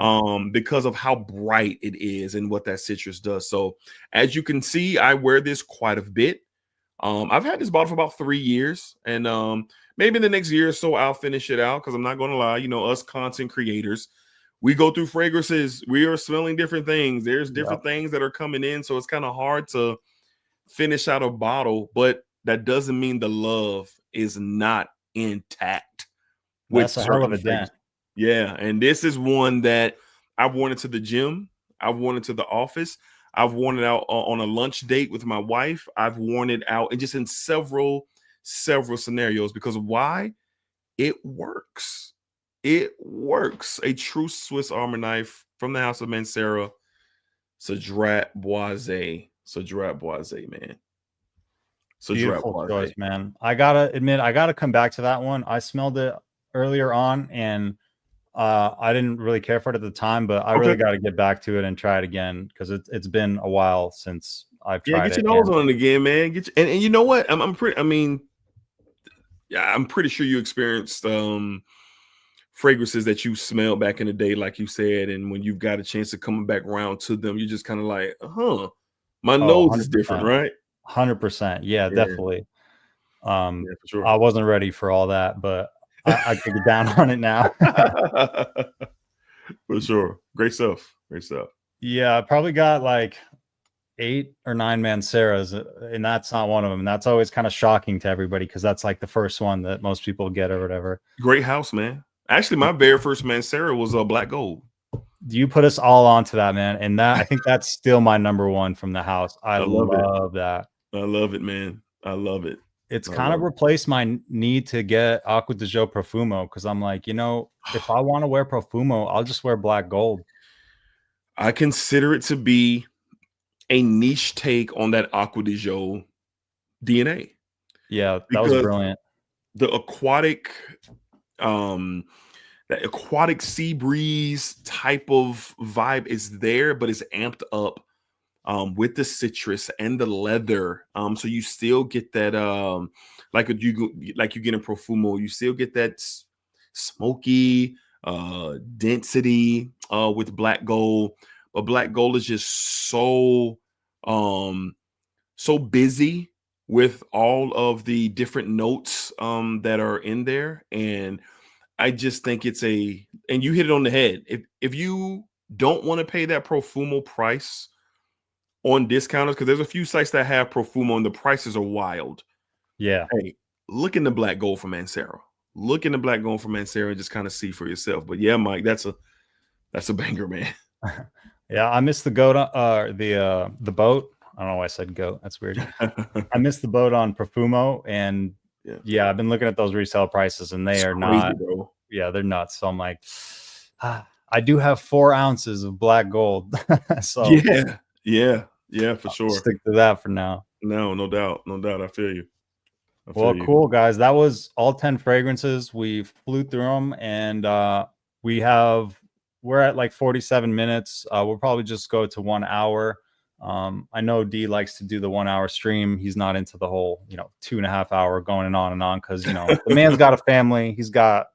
Because of how bright it is and what that citrus does. So as you can see, I wear this quite a bit. I've had this bottle for about 3 years, and maybe in the next year or so I'll finish it out, because I'm not going to lie, us content creators, we go through fragrances, we are smelling different things. There's different things that are coming in, so it's kind of hard to finish out a bottle, but that doesn't mean the love is not intact. That's a hell of a dent. Yeah, and this is one that I've worn it to the gym. I've worn it to the office. I've worn it out on a lunch date with my wife. I've worn it out and just in several scenarios, because why? It works. It works. A true Swiss Army knife from the house of Mancera. Cedrat Boise. Cedrat Boise, man. Beautiful choice, man. I gotta admit, I gotta come back to that one. I smelled it earlier on, and I didn't really care for it at the time, but I really got to get back to it and try it again, because it's been a while since I've tried it. Get your nose on it again, man. And you know what? I'm pretty sure you experienced fragrances that you smelled back in the day, like you said, and when you've got a chance to come back around to them, you're just kind of like, my nose is different, right? 100%. Yeah, definitely. Yeah, for sure. I wasn't ready for all that, but I could get down on it now. For sure. Great stuff. Great stuff. Yeah, I probably got like 8 or 9 Manceras, and that's not one of them. And that's always kind of shocking to everybody because that's like the first one that most people get or whatever. Great house, man. Actually, my very first Mancera was black gold. You put us all onto that, man. And that I think that's still my number one from the house. I love that. I love it, man. I love it. It's kind of replaced my need to get Acqua di Gio Profumo because I'm like, if I want to wear Profumo, I'll just wear black gold. I consider it to be a niche take on that Acqua di Gio DNA. Yeah, that was brilliant. The aquatic, that aquatic sea breeze type of vibe is there, but it's amped up with the citrus and the leather. So you still get that, like you get in Profumo, you still get that smoky density with black gold. But black gold is just so busy with all of the different notes that are in there. And I just think and you hit it on the head. If you don't want to pay that Profumo price on discounters, because there's a few sites that have Profumo and the prices are wild. Yeah. Hey, look in the black gold for Mancera. Look in the black gold for Mancera and just kind of see for yourself. But yeah, Mike, that's a banger, man. Yeah, I missed the goat, the boat. I don't know why I said goat. That's weird. I missed the boat on Profumo, and yeah, I've been looking at those resale prices, and they are not. Bro. Yeah, they're nuts. So I'm like, I do have 4 ounces of black gold. So yeah, for sure. Stick to that for now. No doubt. I feel you. Cool, guys. That was all 10 fragrances. We flew through them, and we're at like 47 minutes. We'll probably just go to 1 hour. I know D likes to do the 1 hour stream. He's not into the whole, 2.5 hour going and on because, the man's got a family. He's got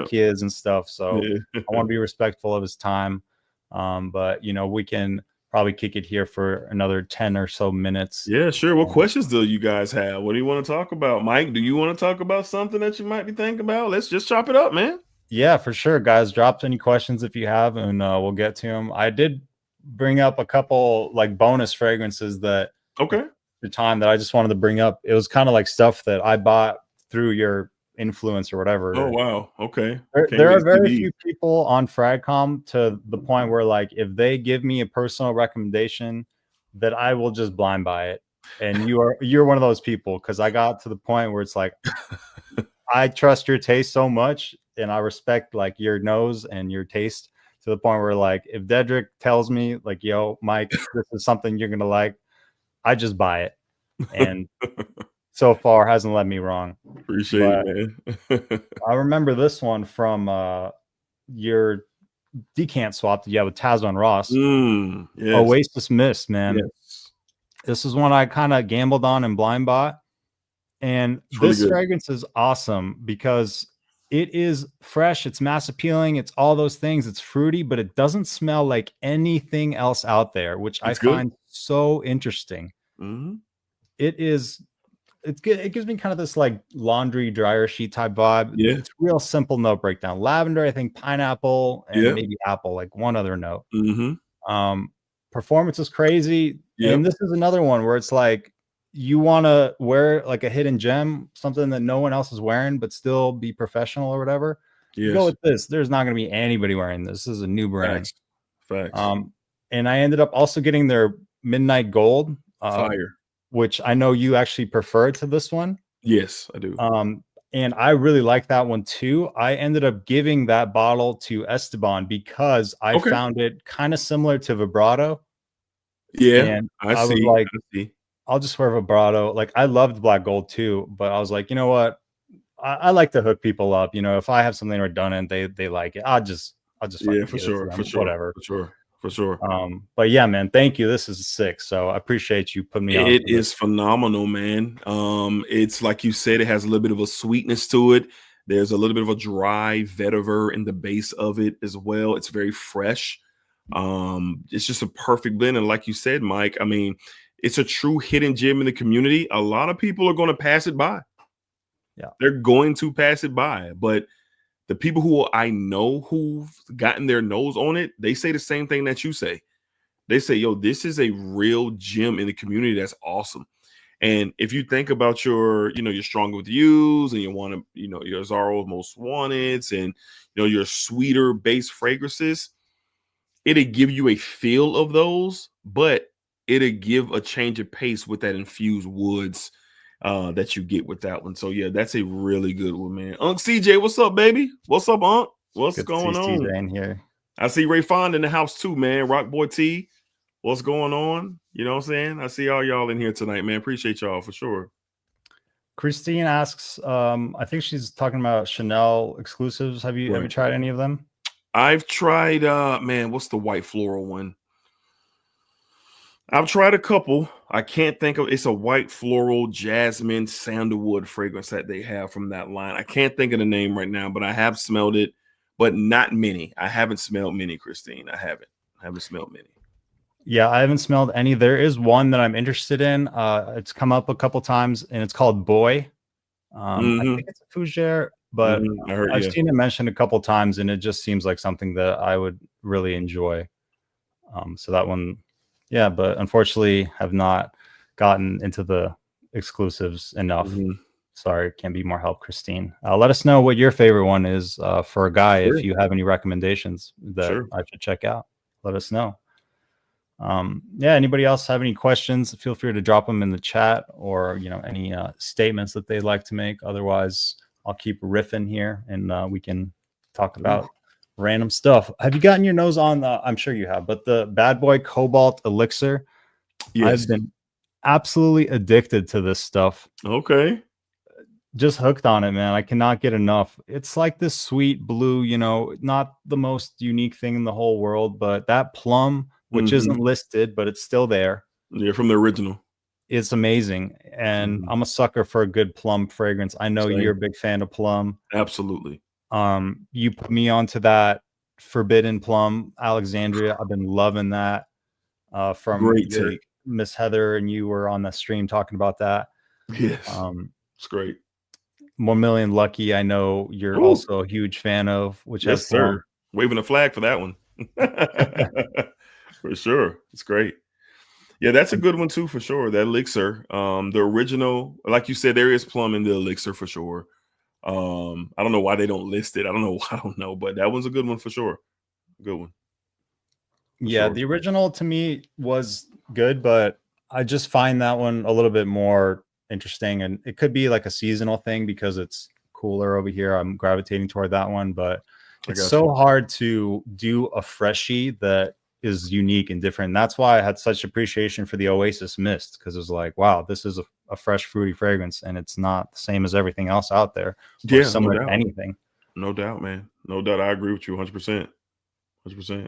kids and stuff. So I want to be respectful of his time. But we can probably kick it here for another 10 or so minutes. Yeah, sure. What questions do you guys have? What do you want to talk about? Mike, do you want to talk about something that you might be thinking about? Let's just chop it up, man. Yeah, for sure, guys. Drop any questions if you have, and we'll get to them. I did bring up a couple like bonus fragrances that the time that I just wanted to bring up. It was kind of like stuff that I bought through your influence or whatever. Oh wow, okay. There are very few people on Fragcom to the point where like if they give me a personal recommendation that I will just blind buy it. And you're one of those people because I got to the point where it's like I trust your taste so much and I respect like your nose and your taste to the point where like if Dedrick tells me like, yo, Mike, this is something you're gonna like, I just buy it. And so far hasn't led me wrong. Appreciate it, man. I remember this one from your decant swap that you have with Tazo and Ross. Yes. Oasis Mist, man. Yes. This is one I kind of gambled on and blind bought. And this fragrance is awesome because it is fresh, it's mass appealing, it's all those things, it's fruity, but it doesn't smell like anything else out there, which I find so interesting. It gives me kind of this like laundry dryer sheet type vibe. Yeah, it's real simple note breakdown. Lavender, I think pineapple, and maybe apple, like one other note. Performance is crazy. And this is another one where it's like you want to wear like a hidden gem, something that no one else is wearing, but still be professional or whatever. You go with this. There's not going to be anybody wearing this. This is a new brand. Facts. And I ended up also getting their Midnight Gold. Fire. Which I know you actually prefer to this one. Yes, I do. And I really like that one too. I ended up giving that bottle to Esteban because I found it kind of similar to Vibrato. Yeah, and I was like, I'll just wear Vibrato. Like I loved Black Gold too, but I was like, you know what? I like to hook people up. If I have something redundant, they like it. I'll just for sure, whatever. For sure. But yeah, man, thank you. This is sick. So I appreciate you putting me on. It is phenomenal, man. It's like you said, it has a little bit of a sweetness to it. There's a little bit of a dry vetiver in the base of it as well. It's very fresh. It's just a perfect blend. And like you said, Mike, I mean, it's a true hidden gem in the community. A lot of people are going to pass it by. Yeah. They're going to pass it by. But the people who I know who've gotten their nose on it, they say the same thing that you say. They say, yo, this is a real gem in the community that's awesome. And if you think about your, your stronger with yous and you want to, your Zaro most wanteds and, your sweeter base fragrances, it'll give you a feel of those, but it'll give a change of pace with that infused woods that you get with that one. So yeah, that's a really good one, man. Unc CJ, what's up, baby? What's up, Unc? What's Good to going see on? CJ in here. I see Ray Fond in the house too, man. Rock Boy T, what's going on? You know what I'm saying? I see all y'all in here tonight, man. Appreciate y'all for sure. Christine asks, I think she's talking about Chanel exclusives. Have you tried any of them? I've tried man, what's the white floral one? I've tried a couple. I can't think of, it's a white floral jasmine sandalwood fragrance that they have from that line. I can't think of the name right now, but I have smelled it, but not many. I haven't smelled many, Christine. I haven't smelled many. Yeah, I haven't smelled any. There is one that I'm interested in. It's come up a couple times and it's called Boy. I think it's a fougere, but I've seen it mentioned a couple times and it just seems like something that I would really enjoy. So that one, yeah, but unfortunately have not gotten into the exclusives enough. Sorry, can't be more help, Christine. Let us know what your favorite one is for a guy. If you have any recommendations that I should check out, let us know. Yeah, anybody else have any questions? Feel free to drop them in the chat or, any statements that they'd like to make. Otherwise, I'll keep riffing here and we can talk about random stuff. Have you gotten your nose on I'm sure you have, but the Bad Boy Cobalt Elixir? Yes. I've been absolutely addicted to this stuff. Okay. Just hooked on it, man. I cannot get enough. It's like this sweet blue, not the most unique thing in the whole world, but that plum, which isn't listed, but it's still there. Yeah, from the original. It's amazing. And I'm a sucker for a good plum fragrance. I know you're a big fan of plum. Absolutely. You put me onto that Forbidden Plum, Alexandria. I've been loving that. From great take. Miss Heather and you were on the stream talking about that. Yes. It's great. 1 Million Lucky, I know you're also a huge fan of, which has sir. Waving a flag for that one. For sure. It's great. Yeah, that's a good one too, for sure. That elixir. The original, like you said, there is plum in the elixir for sure. I don't know why they don't list it. I don't know, but that one's a good one for sure. Good one. Yeah, the original to me was good, but I just find that one a little bit more interesting, and it could be like a seasonal thing because it's cooler over here. I'm gravitating toward that one, but it's so hard to do a freshie that is unique and different. And that's why I had such appreciation for the Oasis Mist, because it was like, wow, this is a fresh fruity fragrance and it's not the same as everything else out there. Yeah, similar to anything. No doubt, man. No doubt. I agree with you 100%. 100%.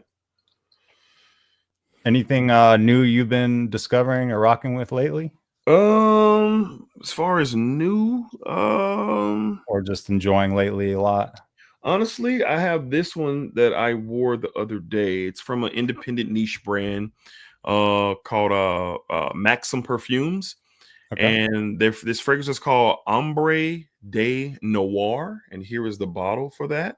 Anything new you've been discovering or rocking with lately? As far as new, or just enjoying lately a lot. Honestly, I have this one that I wore the other day. It's from an independent niche brand called Maxim Perfumes. And this fragrance is called Ombre de Noir. And here is the bottle for that.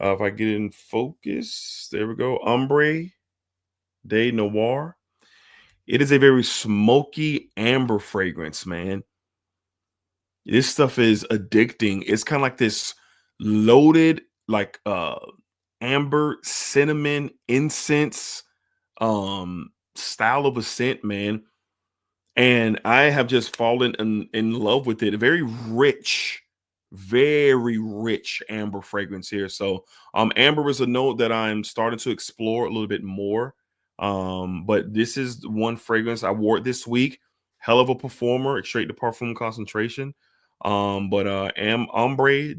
If I get in focus, there we go. Ombre de Noir. It is a very smoky amber fragrance, man. This stuff is addicting. It's kind of like this loaded, like amber, cinnamon, incense style of a scent, man. And I have just fallen in love with it. A very rich amber fragrance here. So amber is a note that I'm starting to explore a little bit more. But this is one fragrance I wore it this week. Hell of a performer, straight to parfum concentration. Ombre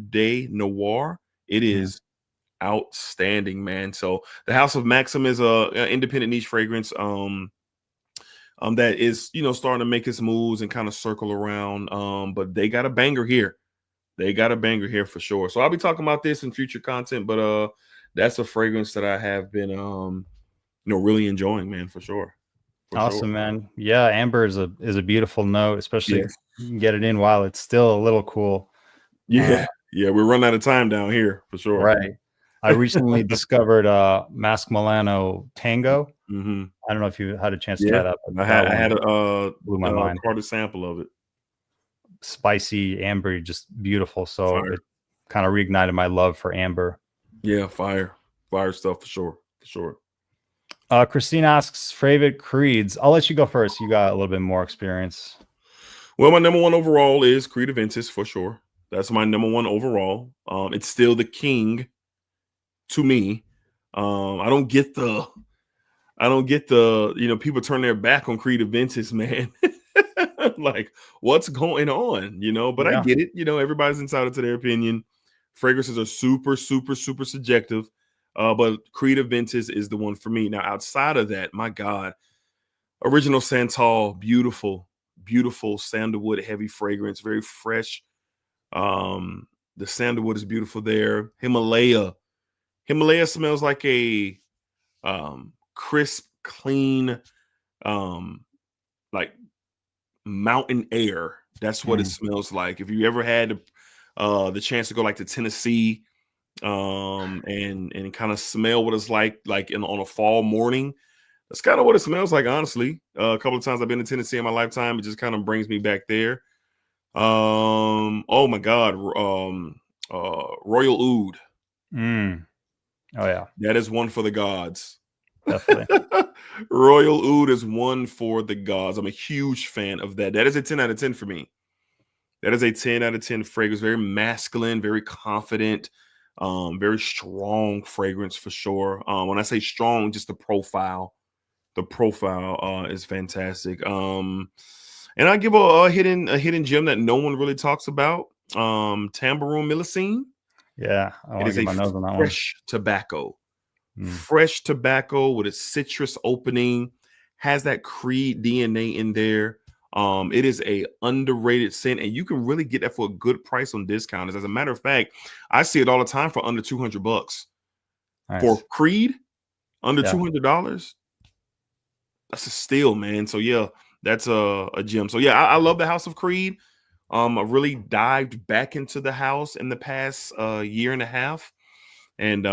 de Noir, it is outstanding, man. So the House of Maxim is a independent niche fragrance that is, starting to make its moves and kind of circle around. But they got a banger here. They got a banger here for sure. So I'll be talking about this in future content, but that's a fragrance that I have been really enjoying, man, for sure. Awesome, man. Yeah, amber is a beautiful note, especially you can get it in while it's still a little cool. Yeah. Yeah, we're running out of time down here for sure. Right. I recently discovered Mask Milano Tango. Mm-hmm. I don't know if you had a chance to Yeah, try that, but I had blew my mind. caught a sample of it. Spicy, amber, just beautiful. So Fire. it kind of reignited my love for amber. Yeah, fire stuff for sure. For sure. Christine asks favorite creeds. I'll let you go first. You got a little bit more experience. Well, my number one overall is Creed Aventus for sure. That's my number one overall. It's still the king to me. I don't get the people turn their back on Creed Aventus, man. Like, what's going on? But I get it. Everybody's entitled to their opinion. Fragrances are super, super, super subjective. But Creed Aventus is the one for me. Now, outside of that, my God, Original Santal, beautiful, beautiful sandalwood heavy fragrance, very fresh. The sandalwood is beautiful there. Himalaya smells like a crisp, clean, like mountain air. That's what it smells like. If you ever had the chance to go like to Tennessee and kind of smell what it's like on a fall morning, that's kind of what it smells like, honestly. A couple of times I've been to Tennessee in my lifetime. It just kind of brings me back there. Oh my God. Royal Oud. Oh yeah. That is one for the gods. Definitely. Royal Oud is one for the gods. I'm a huge fan of that. That is a 10 out of 10 for me. That is a 10 out of 10 fragrance. Very masculine, very confident, very strong fragrance for sure. When I say strong, just the profile. The profile is fantastic. And I give a hidden gem that no one really talks about. Tambourine Millicine. Yeah, I want to get my nose on that one. Fresh tobacco. Fresh tobacco with a citrus opening, has that Creed DNA in there. It is a underrated scent, and you can really get that for a good price on discounters. As a matter of fact, I see it all the time for under $200 nice. For Creed. Under $200. That's a steal, man. So yeah, that's a gem. So yeah, I love the House of Creed. I really dived back into the house in the past year and a half. And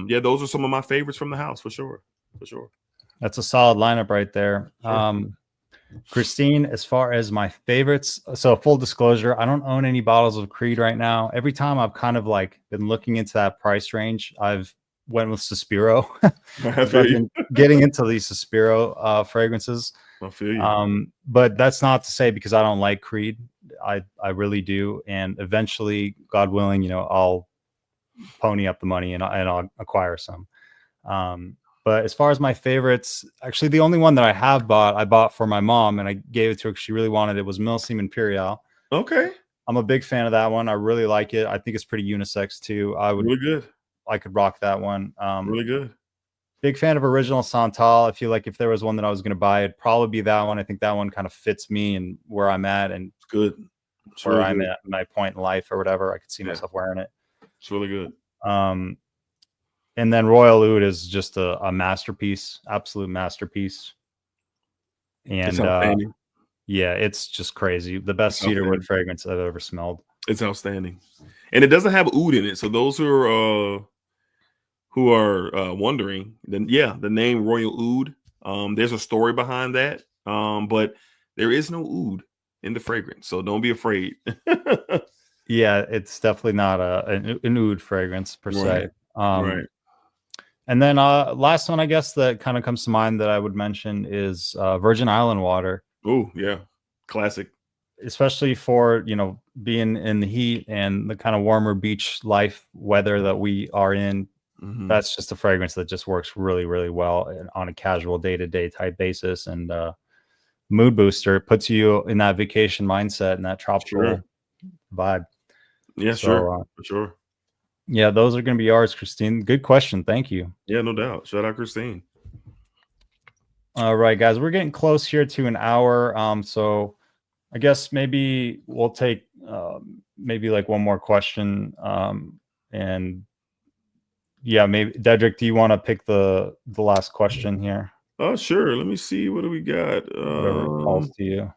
yeah, those are some of my favorites from the house for sure. For sure. That's a solid lineup right there. Sure. Christine, as far as my favorites, so full disclosure, I don't own any bottles of Creed right now. Every time I've kind of like been looking into that price range, I've went with Suspiro. I've been getting into these Suspiro fragrances. I feel you. But that's not to say because I don't like Creed. I really do. And eventually, God willing, I'll pony up the money and I'll acquire some. But as far as my favorites, actually the only one that I bought for my mom, and I gave it to her because she really wanted it, was Milsim Imperial. Okay. I'm a big fan of that one. I really like it. I think it's pretty unisex too. Really good. I could rock that one. Really good. Big fan of Original Santal. I feel like if there was one that I was going to buy, it'd probably be that one. I think that one kind of fits me and where I'm at, and it's good. It's where I'm at my point in life or whatever. I could see myself wearing it. It's really good. And then Royal Oud is just a masterpiece, absolute masterpiece. And yeah, it's just crazy. The best cedarwood fragrance I've ever smelled. It's outstanding, and it doesn't have oud in it. So those who are wondering, then the name Royal Oud. There's a story behind that, but there is no oud in the fragrance, so don't be afraid. Yeah, it's definitely not an oud fragrance per se. Right. And then last one, I guess, that kind of comes to mind that I would mention is Virgin Island water. Oh, yeah. Classic. Especially for, being in the heat and the kind of warmer beach life weather that we are in. Mm-hmm. That's just a fragrance that just works really, really well on a casual day-to-day type basis. And mood booster. It puts you in that vacation mindset and that tropical vibe. Yeah, for sure. Yeah, those are going to be ours, Christine. Good question. Thank you. Yeah, no doubt. Shout out, Christine. All right, guys, we're getting close here to an hour. So I guess maybe we'll take maybe like one more question. And yeah, maybe Dedrick, do you want to pick the last question here? Oh, sure. Let me see. What do we got? Whatever calls to you.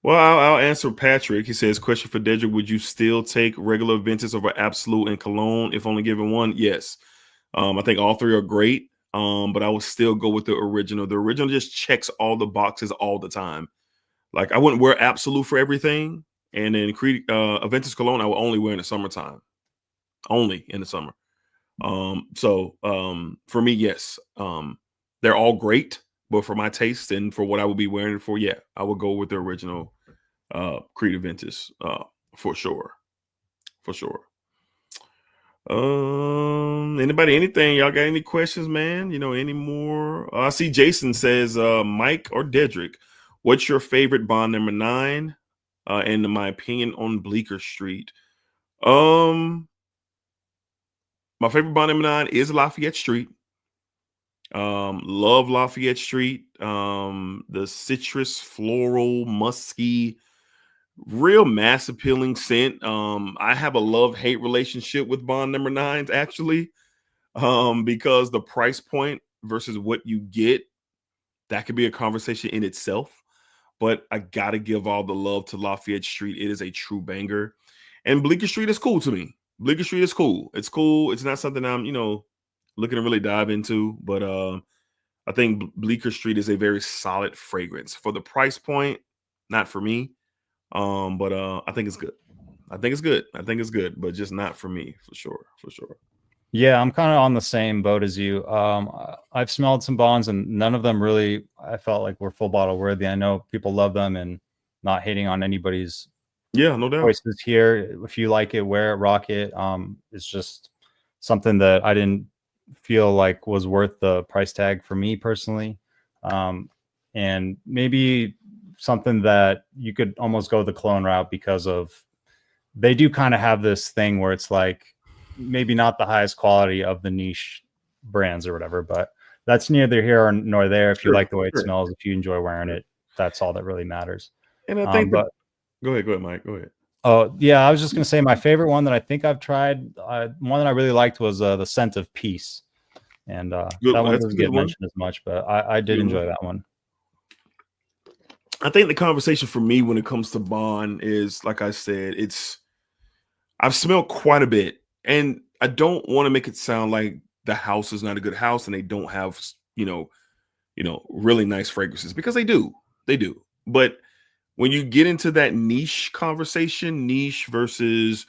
Well, I'll answer Patrick. He says, question for Dedrick, would you still take regular Ventus over Absolute and Cologne if only given one? Yes. I think all three are great, but I would still go with the original. The original just checks all the boxes all the time. Like, I wouldn't wear Absolute for everything. And then Ventus Cologne, I would only wear in the summertime. Only in the summer. For me, yes. They're all great. But for my taste and for what I would be wearing it for, yeah, I would go with the original Creed Aventus for sure. For sure. Anybody, anything? Y'all got any questions, man? Any more? I see Jason says, Mike or Dedrick, what's your favorite Bond number 9? And in my opinion on Bleecker Street. My favorite Bond number 9 is Lafayette Street. Love Lafayette Street. The citrus, floral, musky, real mass appealing scent. I have a love-hate relationship with Bond number 9s actually, because the price point versus what you get, that could be a conversation in itself. But I gotta give all the love to Lafayette Street. It is a true banger, and Bleecker Street is cool to me. Bleecker Street is cool. It's cool. It's not something I'm looking to really dive into, but I think Bleecker Street is a very solid fragrance for the price point. Not for me, but I think it's good. I think it's good, but just not for me, for sure. Yeah, I'm kind of on the same boat as you. I've smelled some bonds, and none of them really I felt like were full bottle worthy. I know people love them, and not hating on anybody's no doubt choices here. If you like it, wear it, rock it. It's just something that I didn't feel like was worth the price tag for me personally. And maybe something that you could almost go the clone route, because of they do kind of have this thing where it's like maybe not the highest quality of the niche brands or whatever, but that's neither here nor there. If you like the way it smells, if you enjoy wearing it, that's all that really matters. And I think go ahead, Mike. Go ahead. Oh yeah, I was just gonna say my favorite one that I think I've tried, one that I really liked was the Scent of Peace, and that one doesn't get mentioned as much, but I did enjoy that one. I think the conversation for me when it comes to Bond is, like I said, I've smelled quite a bit, and I don't want to make it sound like the house is not a good house and they don't have really nice fragrances, because they do, but when you get into that niche conversation, niche versus,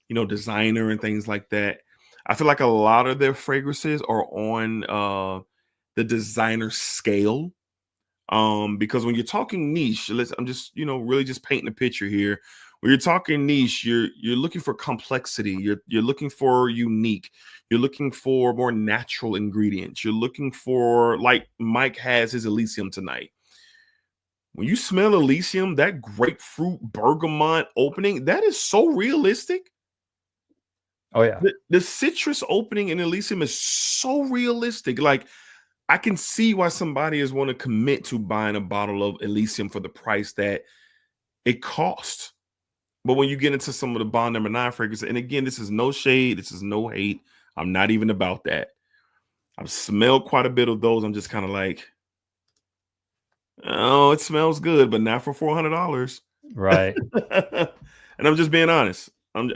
designer and things like that, I feel like a lot of their fragrances are on the designer scale. Because when you're talking niche, I'm just, really just painting a picture here. When you're talking niche, you're looking for complexity. You're looking for unique. You're looking for more natural ingredients. You're looking for, like Mike has his Elysium tonight. When you smell Elysium, that grapefruit bergamot opening, that is so realistic. Oh yeah. The citrus opening in Elysium is so realistic. Like, I can see why somebody is want to commit to buying a bottle of Elysium for the price that it costs. But when you get into some of the Bond number 9 fragrances, and again, this is no shade, this is no hate. I'm not even about that. I've smelled quite a bit of those. I'm just kind of like, oh, it smells good, but not for $400. Right. And I'm just being honest. I'm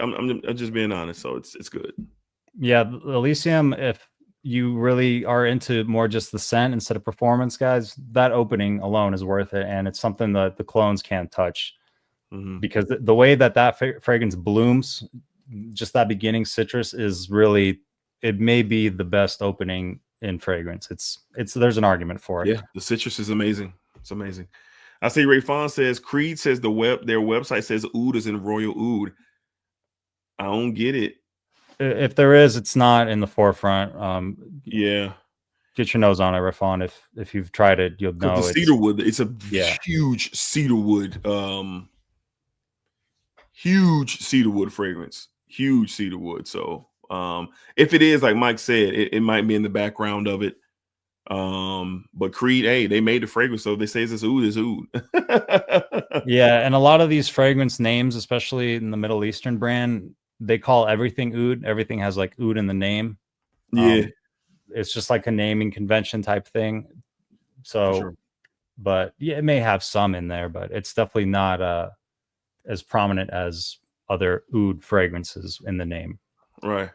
just being honest. So it's good. Yeah, Elysium, if you really are into more just the scent instead of performance, guys, that opening alone is worth it. And it's something that the clones can't touch, because the way that fragrance blooms, just that beginning citrus is really, it may be the best opening in fragrance. There's an argument for it. Yeah, the citrus is amazing. It's amazing. I see Ray Fawn says Creed says their website says oud is in royal oud. I don't get it. If there is, it's not in the forefront. Yeah, get your nose on it, Rafon. If you've tried it, you'll know. The cedarwood, it's a huge cedarwood, fragrance, huge cedarwood. So if it is, like Mike said, it might be in the background of it. But Creed, hey, they made the fragrance, so they say it's oud, it's oud. Yeah, and a lot of these fragrance names, especially in the Middle Eastern brand, they call everything oud. Everything has like oud in the name. Yeah, it's just like a naming convention type thing. So, but yeah, it may have some in there, but it's definitely not as prominent as other oud fragrances in the name. Right.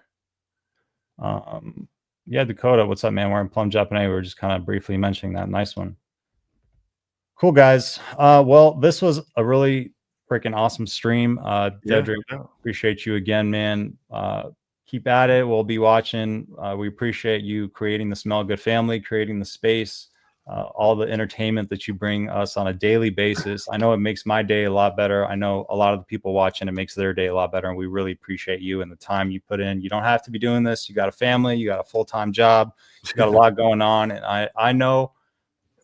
Yeah, Dakota, what's up, man? We're in Plum Japanese. We were just kind of briefly mentioning that. Nice one. Cool, guys. Well, this was a really freaking awesome stream. Dedrick, appreciate you again, man. Keep at it. We'll be watching. We appreciate you creating the Smell Good family, creating the space, all the entertainment that you bring us on a daily basis. I know it makes my day a lot better. I know a lot of the people watching, it makes their day a lot better. And we really appreciate you and the time you put in. You don't have to be doing this. You got a family, you got a full-time job, you got a lot going on. And I know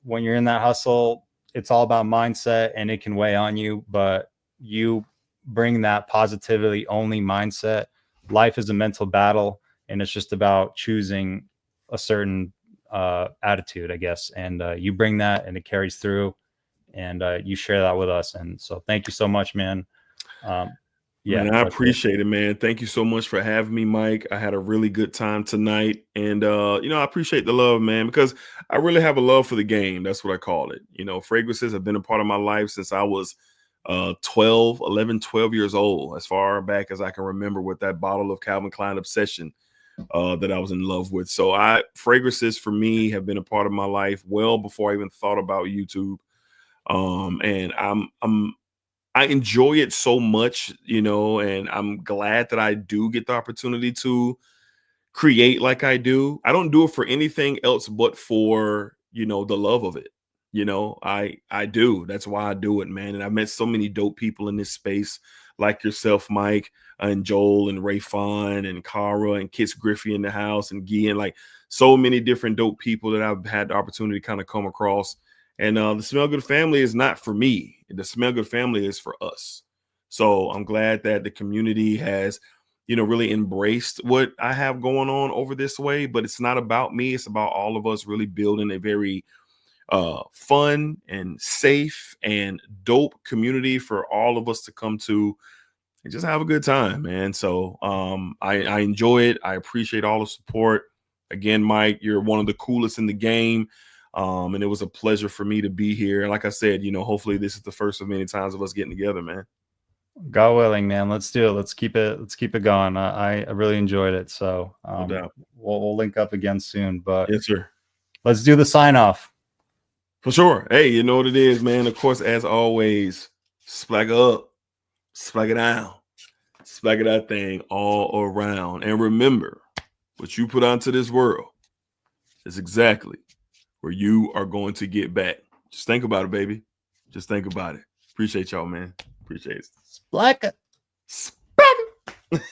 when you're in that hustle, it's all about mindset and it can weigh on you, but you bring that positivity only mindset. Life is a mental battle, and it's just about choosing a certain attitude, I guess. And you bring that, and it carries through, and you share that with us. And so thank you so much, man. Yeah, man, I appreciate it, man. Thank you so much for having me, Mike. I had a really good time tonight. And, I appreciate the love, man, because I really have a love for the game. That's what I call it. Fragrances have been a part of my life since I was 12 years old, as far back as I can remember, with that bottle of Calvin Klein Obsession that I was in love with. So fragrances for me have been a part of my life well before I even thought about YouTube. And I enjoy it so much, and I'm glad that I do get the opportunity to create like I do. I don't do it for anything else but for, the love of it. I do. That's why I do it, man. And I met so many dope people in this space, like yourself, Mike, and Joel and Ray Fon and Cara and Kits Griffey in the house and Gian, like so many different dope people that I've had the opportunity to kind of come across. And the Smell Good family is not for me. The Smell Good family is for us. So I'm glad that the community has, really embraced what I have going on over this way. But it's not about me. It's about all of us really building a very fun and safe and dope community for all of us to come to and just have a good time, man. So I enjoy it. I appreciate all the support. Again, Mike, you're one of the coolest in the game. And it was a pleasure for me to be here. And like I said, hopefully this is the first of many times of us getting together, man. God willing, man. Let's do it. Let's keep it going. I really enjoyed it. So No doubt. We'll link up again soon. But yes, sir. Let's do the sign off. For sure. Hey, you know what it is, man. Of course, as always, splag up, splag it down, splag it that thing all around. And remember, what you put onto this world is exactly where you are going to get back. Just think about it, baby. Just think about it. Appreciate y'all, man. Appreciate it. Splag it. Splag it.